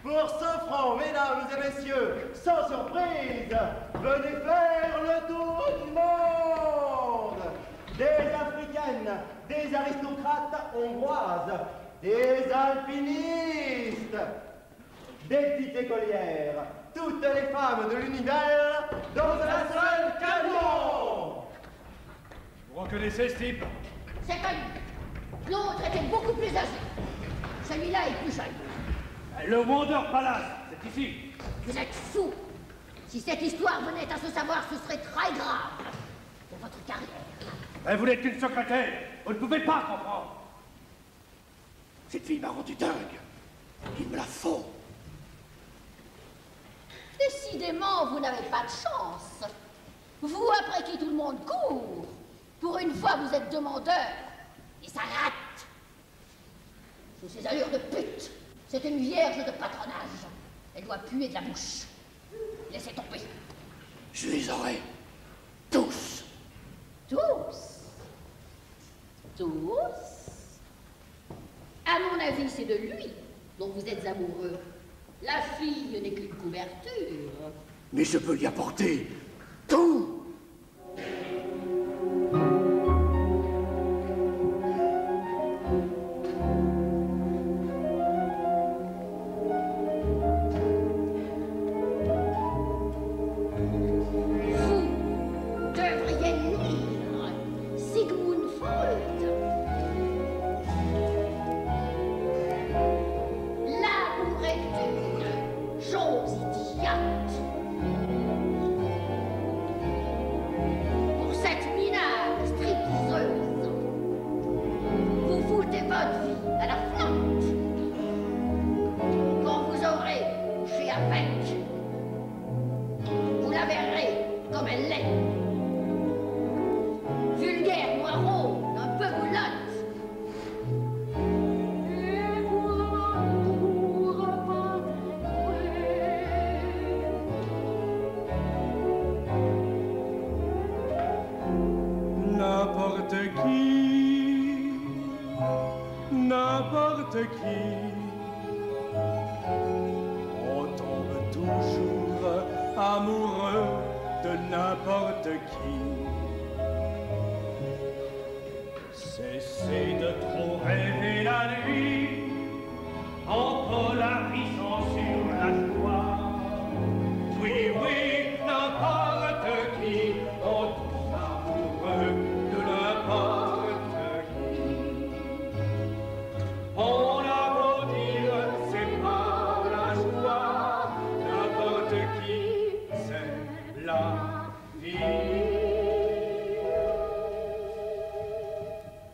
S13: Pour 100 francs, mesdames et messieurs, sans surprise, venez faire le tour du monde. Des africaines, des aristocrates hongroises, des alpinistes, des petites écolières, toutes les femmes de l'univers dans un seul camion.
S14: Vous reconnaissez ce type?
S6: C'est connu. L'autre était beaucoup plus âgé. Celui-là est plus jeune.
S14: Le Wonder Palace, c'est ici.
S6: Vous êtes fous. Si cette histoire venait à se savoir, ce serait très grave pour votre carrière.
S14: Mais vous n'êtes qu'une secrétaire. Vous ne pouvez pas comprendre. Cette fille m'a rendu dingue. Il me la faut.
S6: Décidément, vous n'avez pas de chance. Vous, après qui tout le monde court, pour une fois, vous êtes demandeur. Et ça rate. Sous ces allures de pute, c'est une vierge de patronage. Elle doit puer de la bouche. Laissez tomber.
S14: Je les aurai. Tous.
S6: Tous? Tous? À mon avis, c'est de lui dont vous êtes amoureux. La fille n'est qu'une couverture.
S14: Mais je peux lui apporter tout.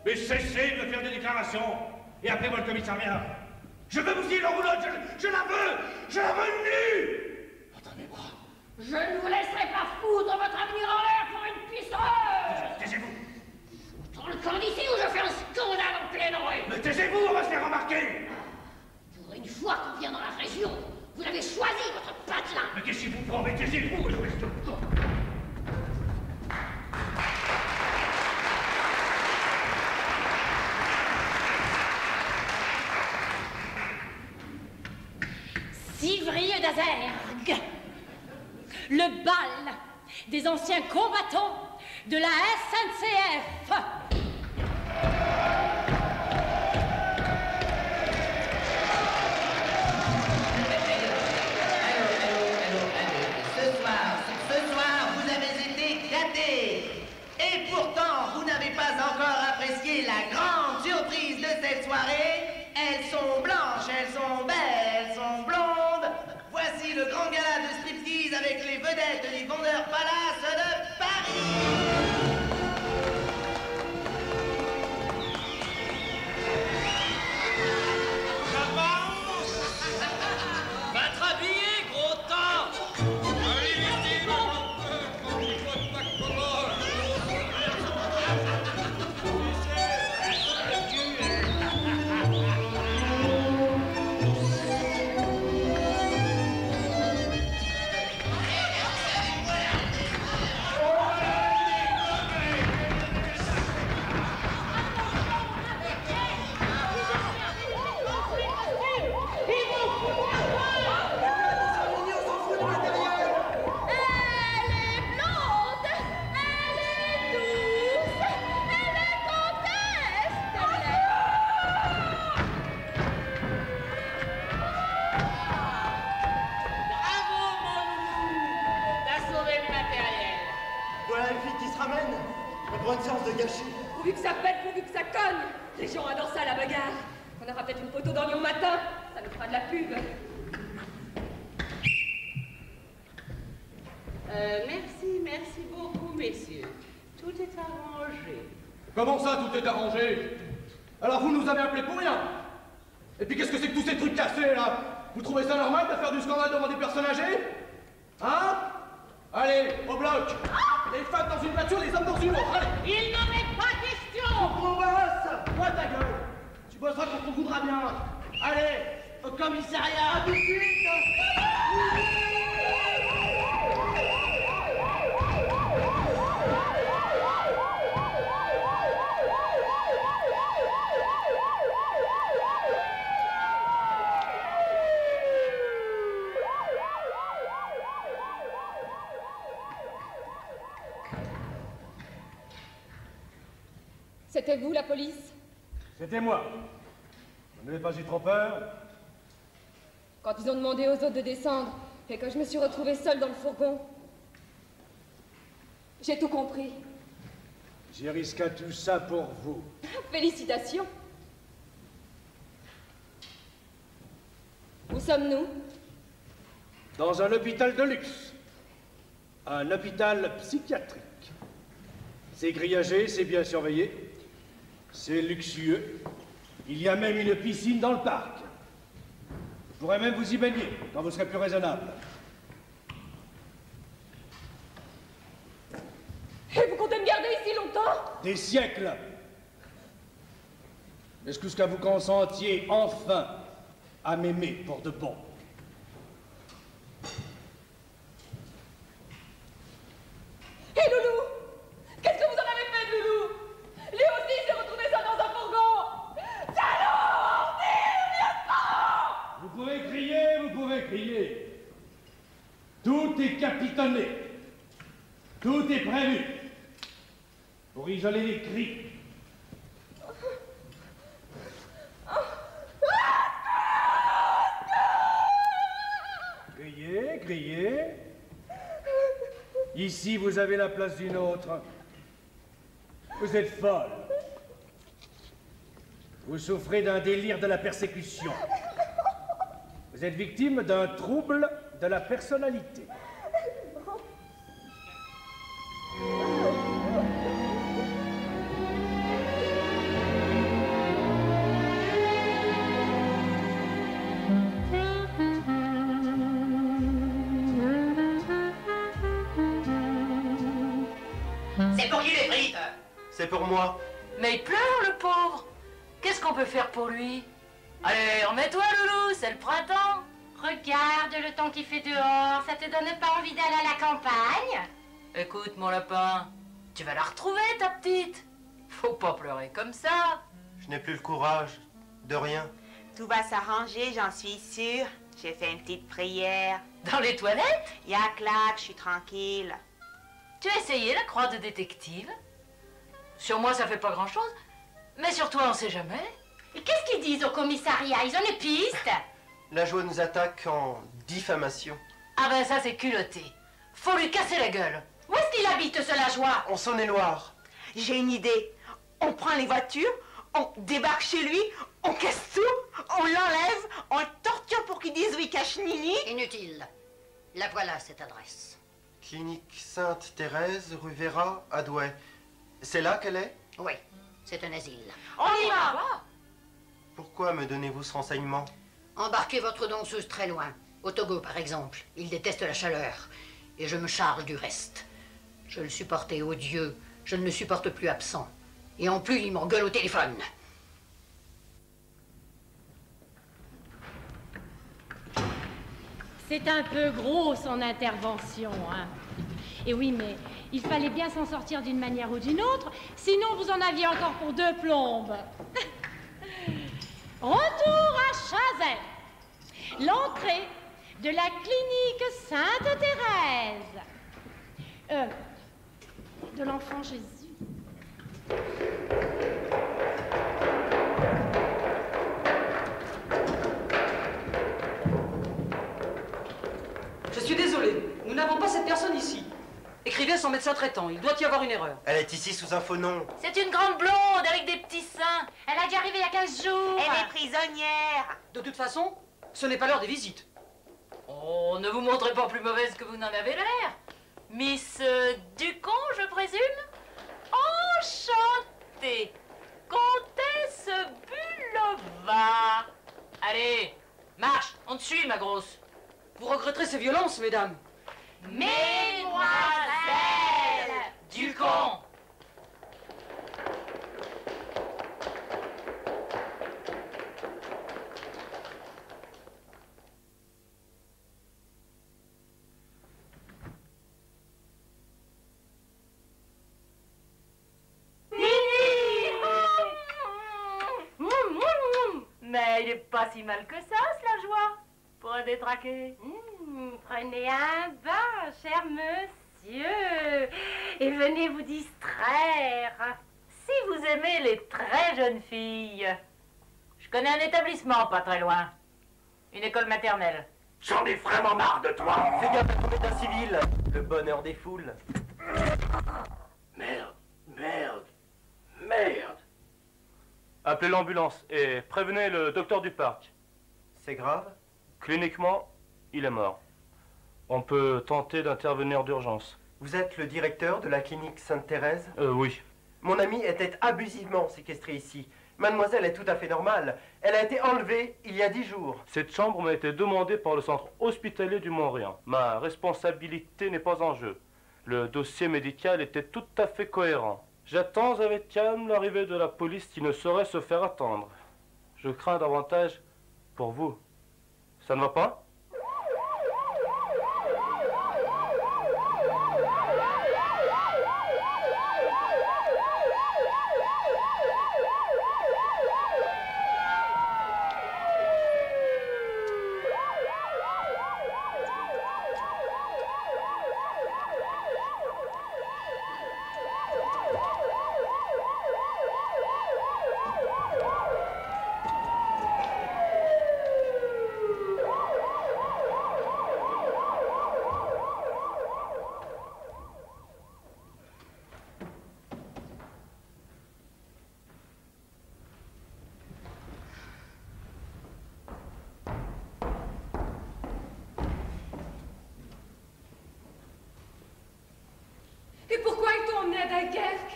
S14: Mais cessez de me faire des déclarations et appelez-moi le commissariat. Je veux vous y le roulotte, je la veux nue. Entre mes bras.
S6: Je ne vous laisserai pas foutre votre avenir en l'air pour une pisseuse.
S14: Taisez-vous.
S6: Je prends le camp d'ici ou je fais un scandale en pleine rue.
S14: Mais taisez-vous, on va se faire remarquer.
S6: Pour une fois qu'on vient dans la région, vous avez choisi votre patelin.
S14: Mais qu'est-ce qui vous prend? Mais taisez-vous.
S18: Civrieux d'Azergue, des anciens combattants de la SNCF.
S19: Ce soir, vous avez été gâtés. Et pourtant, vous n'avez pas encore apprécié la grande surprise de cette soirée. Elles sont blanches, elles sont belles, elles sont blondes. Voici le grand gala de striptease avec les vedettes du Wonder Palace de Paris.
S9: Pourvu que ça pète, pourvu que ça cogne. Les gens adorent ça, la bagarre. On aura peut-être une photo dans Lyon Matin. Ça nous fera de la pub.
S7: Merci beaucoup, messieurs. Tout est arrangé.
S20: Comment ça, tout est arrangé? Alors vous nous avez appelés pour rien. Et puis qu'est-ce que c'est que tous ces trucs cassés, là? Vous trouvez ça normal de faire du scandale devant des personnes âgées? Hein? Allez, au bloc! Les femmes dans une voiture, les hommes dans une autre, allez!
S7: Il n'en est pas question!
S20: Province! Toi ta gueule! Tu bosseras quand on voudra bien! Allez, au commissariat! Tout de suite!
S9: C'était vous, la police?
S20: C'était moi. Vous n'avez pas eu trop peur?
S9: Quand ils ont demandé aux autres de descendre et que je me suis retrouvée seule dans le fourgon, j'ai tout compris.
S20: J'ai risqué tout ça pour vous.
S9: Félicitations. Où sommes-nous?
S20: Dans un hôpital de luxe. Un hôpital psychiatrique. C'est grillagé, c'est bien surveillé. C'est luxueux. Il y a même une piscine dans le parc. Vous pourrez même vous y baigner quand vous serez plus raisonnable.
S9: Et vous comptez me garder ici longtemps?
S20: Des siècles. Est-ce que vous consentiez enfin à m'aimer pour de bon?
S9: Et Loulou? Qu'est-ce que vous en avez fait de Loulou? Lui aussi s'est retrouvé ça dans un fourgon. Salaud! Lieutenant!
S20: Vous pouvez crier, vous pouvez crier. Tout est capitonné. Tout est prévu. Pour isoler les cris. Criez, criez. Ici, vous avez la place d'une autre. Vous êtes folle. Vous souffrez d'un délire de la persécution. Vous êtes victime d'un trouble de la personnalité.
S19: C'est pour qui les frites?
S4: C'est pour moi.
S21: Mais il pleure, le pauvre. Qu'est-ce qu'on peut faire pour lui? Allez, remets-toi, Loulou, c'est le printemps.
S18: Regarde le temps qu'il fait dehors, ça te donne pas envie d'aller à la campagne?
S21: Écoute, mon lapin, tu vas la retrouver, ta petite. Faut pas pleurer comme ça.
S4: Je n'ai plus le courage de rien.
S22: Tout va s'arranger, j'en suis sûre. J'ai fait une petite prière.
S21: Dans les toilettes?
S22: Y'a claque, je suis tranquille.
S21: Tu as essayé la croix de détective? Sur moi, ça fait pas grand-chose. Mais sur toi, on sait jamais.
S18: Et qu'est-ce qu'ils disent au commissariat? Ils ont des pistes?
S4: La joie nous attaque en diffamation.
S21: Ah ben ça, c'est culotté. Faut lui casser la gueule.
S18: Où est-ce qu'il habite, ce Lajoie?
S4: En Saône-et-Loire.
S19: J'ai une idée. On prend les voitures, on débarque chez lui, on casse tout, on l'enlève, on le torture pour qu'il dise oui cache Nini.
S2: Inutile. La voilà, cette adresse.
S4: Clinique Sainte-Thérèse, rue Véra, à Douai. C'est là qu'elle est?
S2: Oui, c'est un asile.
S18: On y va!
S4: Pourquoi me donnez-vous ce renseignement?
S2: Embarquez votre danseuse très loin. Au Togo, par exemple. Il déteste la chaleur. Et je me charge du reste. Je le supportais odieux. Je ne le supporte plus absent. Et en plus, il m'engueule au téléphone.
S10: C'est un peu gros, son intervention, hein. Et oui, mais il fallait bien s'en sortir d'une manière ou d'une autre, sinon vous en aviez encore pour 2 plombes. Retour à Chazet. L'entrée de la clinique Sainte-Thérèse. De l'enfant Jésus.
S3: Je suis désolé, nous n'avons pas cette personne ici. Écrivez son médecin traitant, il doit y avoir une erreur.
S4: Elle est ici sous un faux nom.
S18: C'est une grande blonde avec des petits seins. Elle a dû arriver il y a 15 jours.
S19: Elle est prisonnière.
S3: De toute façon, ce n'est pas l'heure des visites.
S21: Oh, ne vous montrez pas plus mauvaise que vous n'en avez l'air. Miss Ducon, je présume? Enchantée. Comtesse Bulova. Allez, marche, on te suit, ma grosse.
S3: Vous regretterez ces violences, mesdames.
S18: Mesdemoiselles
S21: Ducon.
S18: Mais il n'est pas si mal que ça, ce Lajoie, pour un détraqué. Prenez un bain, cher monsieur, et venez vous distraire. Si vous aimez les très jeunes filles. Je connais un établissement pas très loin. Une école maternelle.
S14: J'en ai vraiment marre de toi.
S4: Fais gaffe à ton état civil. Le bonheur des foules.
S14: Merde, merde, merde.
S23: Appelez l'ambulance et prévenez le docteur du parc.
S4: C'est grave?
S23: Cliniquement, il est mort. On peut tenter d'intervenir d'urgence.
S4: Vous êtes le directeur de la clinique Sainte-Thérèse?
S23: Oui.
S4: Mon ami était abusivement séquestré ici. Mademoiselle est tout à fait normale. Elle a été enlevée il y a 10 jours.
S23: Cette chambre m'a été demandée par le centre hospitalier du Mont-Rien. Ma responsabilité n'est pas en jeu. Le dossier médical était tout à fait cohérent. J'attends avec calme l'arrivée de la police qui ne saurait se faire attendre. Je crains davantage pour vous. Ça ne va pas?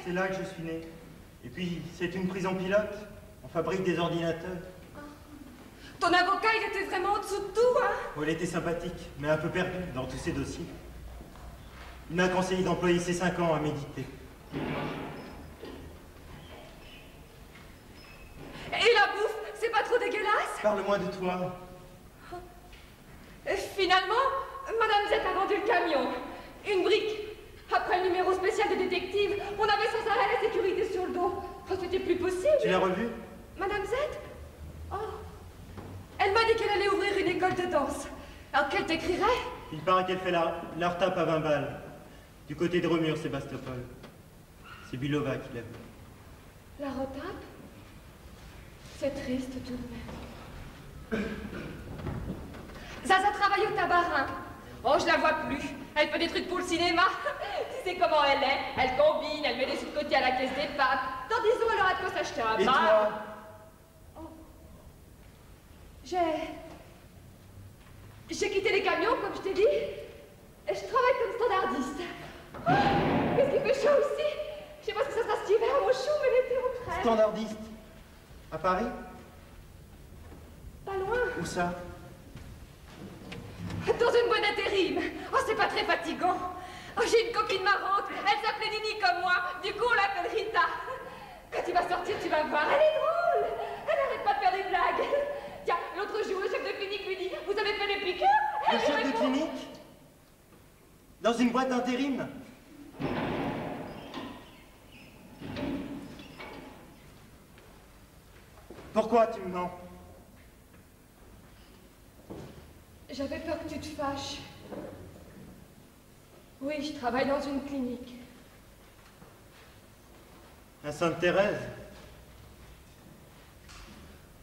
S13: C'est là que je suis né. Et puis, c'est une prison pilote. On fabrique des ordinateurs.
S9: Ton avocat, il était vraiment en dessous de tout, hein?
S13: Oh, il était sympathique, mais un peu perdu dans tous ses dossiers. Il m'a conseillé d'employer ses 5 ans à méditer.
S9: Et la bouffe, c'est pas trop dégueulasse?
S13: Parle-moi de toi.
S9: Et finalement, Madame Z a vendu le camion. Une brique. Après le numéro spécial de détective, on avait sans arrêt la sécurité sur le dos. Oh, c'était plus possible.
S13: Tu l'as revue?
S9: Madame Z? Oh. Elle m'a dit qu'elle allait ouvrir une école de danse. Alors qu'elle t'écrirait?
S13: Il paraît qu'elle fait leur tape à 20 balles. Du côté de Remur, Sébastopol. C'est Bulova qui l'a vu.
S9: La retape? C'est triste tout de même. Zaza travaille au tabarin. Oh, je la vois plus. Elle fait des trucs pour le cinéma. Tu sais comment elle est. Elle combine, elle met des sous de côté à la caisse des pâtes. Dans 10 ans, elle aura de quoi s'acheter un bar.
S13: Et toi?
S9: Oh. J'ai quitté les camions, comme je t'ai dit. Et je travaille comme standardiste. Oh, qu'est-ce qu'il fait chaud ici? Je sais pas ce que ça se passe cet hiver, mon chou, mais l'été au crème.
S13: Standardiste? À Paris?
S9: Pas loin.
S13: Où ça?
S9: Dans une boîte d'intérim. Oh, c'est pas très fatigant. Oh, j'ai une copine marrante. Elle s'appelait Nini comme moi. Du coup, on l'appelle Rita. Quand tu vas sortir, tu vas voir. Elle est drôle. Elle arrête pas de faire des blagues. Tiens, l'autre jour, le chef de clinique lui dit: vous avez fait des piqûres?
S13: Le chef de clinique? Dans une boîte d'intérim? Pourquoi tu me mens?
S9: J'avais peur que tu te fâches. Oui, je travaille dans une clinique.
S13: À Sainte-Thérèse?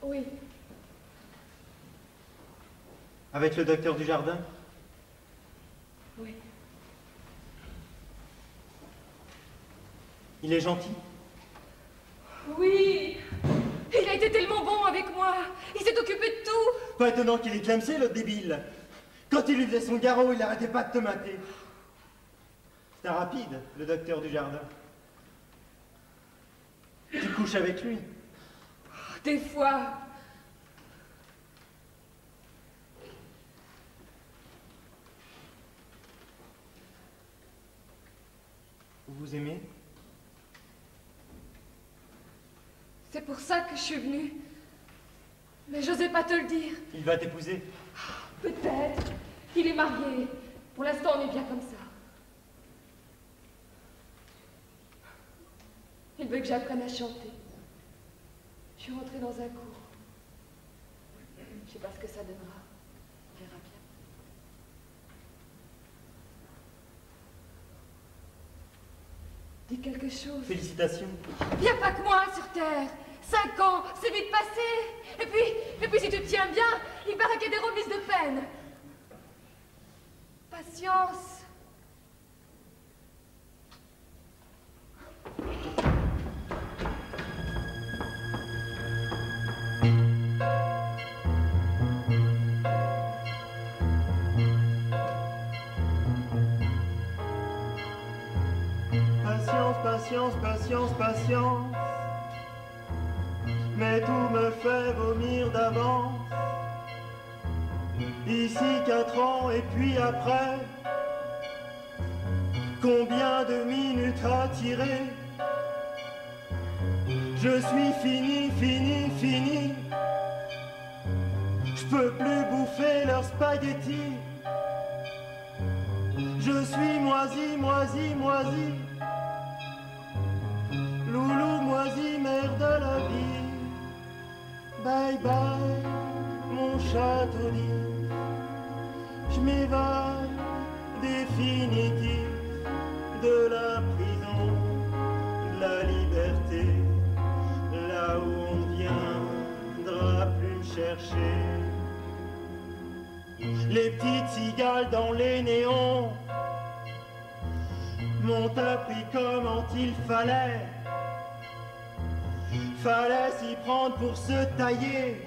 S9: Oui.
S13: Avec le docteur Dujardin?
S9: Oui.
S13: Il est gentil?
S9: Oui. Il a été tellement bon avec moi. Il s'est occupé de tout.
S13: Pas étonnant qu'il ait clamsé, l'autre débile. Quand il lui faisait son garrot, il n'arrêtait pas de te mater. C'était rapide, le docteur Dujardin. Tu couches avec lui?
S9: Des fois.
S13: Vous vous aimez?
S9: C'est pour ça que je suis venue. Mais j'osais pas te le dire.
S13: Il va t'épouser?
S9: Peut-être. Il est marié. Pour l'instant, on est bien comme ça. Il veut que j'apprenne à chanter. Je suis rentrée dans un cours. Je sais pas ce que ça donnera. On verra bien. Dis quelque chose.
S13: Félicitations.
S9: Il n'y a pas que moi sur Terre. 5 ans, c'est vite passé. Et puis si tu te tiens bien, il paraît qu'il y a des remises de peine. Patience.
S13: Patience, patience, patience, patience. Mais tout me fait vomir d'avance. Ici 4 ans et puis après, combien de minutes à tirer? Je suis fini, fini, fini. Je peux plus bouffer leurs spaghettis. Je suis moisi, moisi, moisi. Loulou moisi, mère de la vie. Bye bye, mon château d'île. Je m'évade définitif de la prison, de la liberté, là où on ne viendra plus me chercher. Les petites cigales dans les néons m'ont appris comment il fallait s'y prendre pour se tailler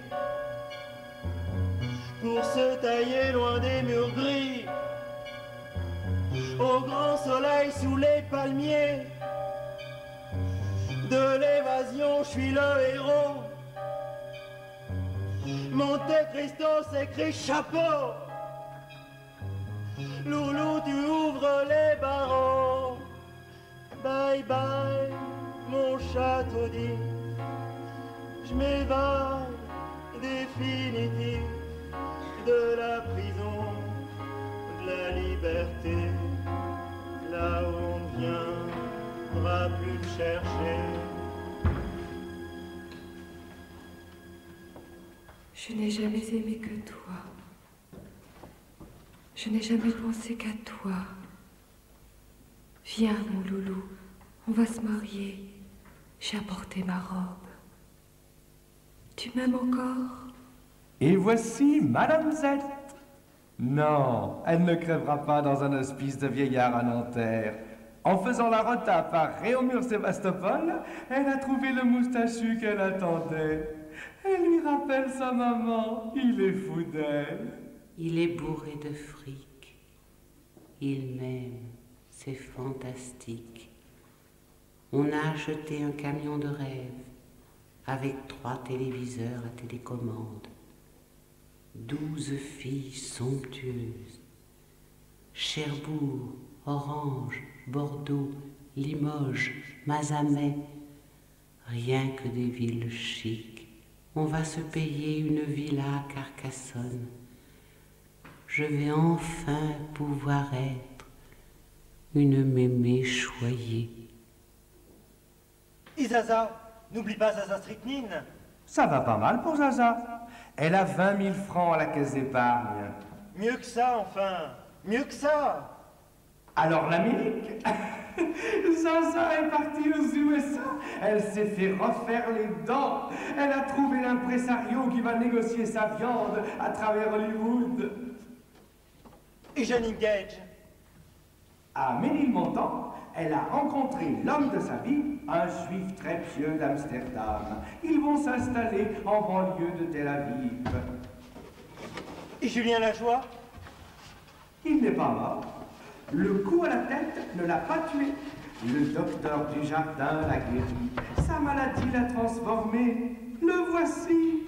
S13: loin des murs gris, au grand soleil sous les palmiers. De l'évasion, je suis le héros. Monte Cristo s'écrit chapeau. Loulou, tu ouvres les barreaux. Bye bye, mon château d'île. Je m'évade définitif de la prison, de la liberté, là où on ne viendra plus me chercher.
S9: Je n'ai jamais aimé que toi. Je n'ai jamais pensé qu'à toi.
S1: Viens, mon loulou, on va se marier. J'ai apporté ma robe. Tu m'aimes encore?
S11: Et voici Madame Z. Non, elle ne crèvera pas dans un hospice de vieillards à Nanterre. En faisant la rota par Réaumur-Sébastopol, elle a trouvé le moustachu qu'elle attendait. Elle lui rappelle sa maman. Il est fou d'elle.
S15: Il est bourré de fric. Il m'aime. C'est fantastique. On a acheté un camion de rêve avec 3 téléviseurs à télécommande. 12 filles somptueuses. Cherbourg, Orange, Bordeaux, Limoges, Mazamet. Rien que des villes chics. On va se payer une villa à Carcassonne. Je vais enfin pouvoir être une mémé choyée.
S13: Et Zaza, n'oublie pas Zaza Strychnine.
S11: Ça va pas mal pour Zaza. Elle a 20 000 francs à la caisse d'épargne.
S13: Mieux que ça, enfin. Mieux que ça.
S11: Alors l'Amérique? Zaza est partie aux USA. Elle s'est fait refaire les dents. Elle a trouvé l'impresario qui va négocier sa viande à travers Hollywood.
S13: Et Johnny Gage?
S11: À Ménilmontant, elle a rencontré l'homme de sa vie, un juif très pieux d'Amsterdam. Ils vont s'installer en banlieue de Tel Aviv.
S13: Et Julien Lajoie?
S11: Il n'est pas mort. Le coup à la tête ne l'a pas tué. Le docteur Dujardin l'a guéri. Sa maladie l'a transformé. Le voici,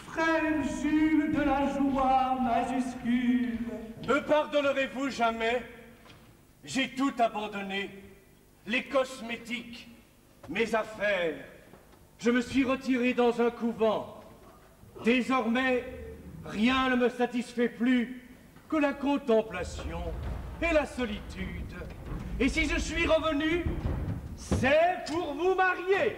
S11: frère Jules de Lajoie majuscule.
S14: Me pardonnerez-vous jamais? J'ai tout abandonné. Les cosmétiques, mes affaires. Je me suis retiré dans un couvent. Désormais, rien ne me satisfait plus que la contemplation et la solitude. Et si je suis revenu, c'est pour vous marier.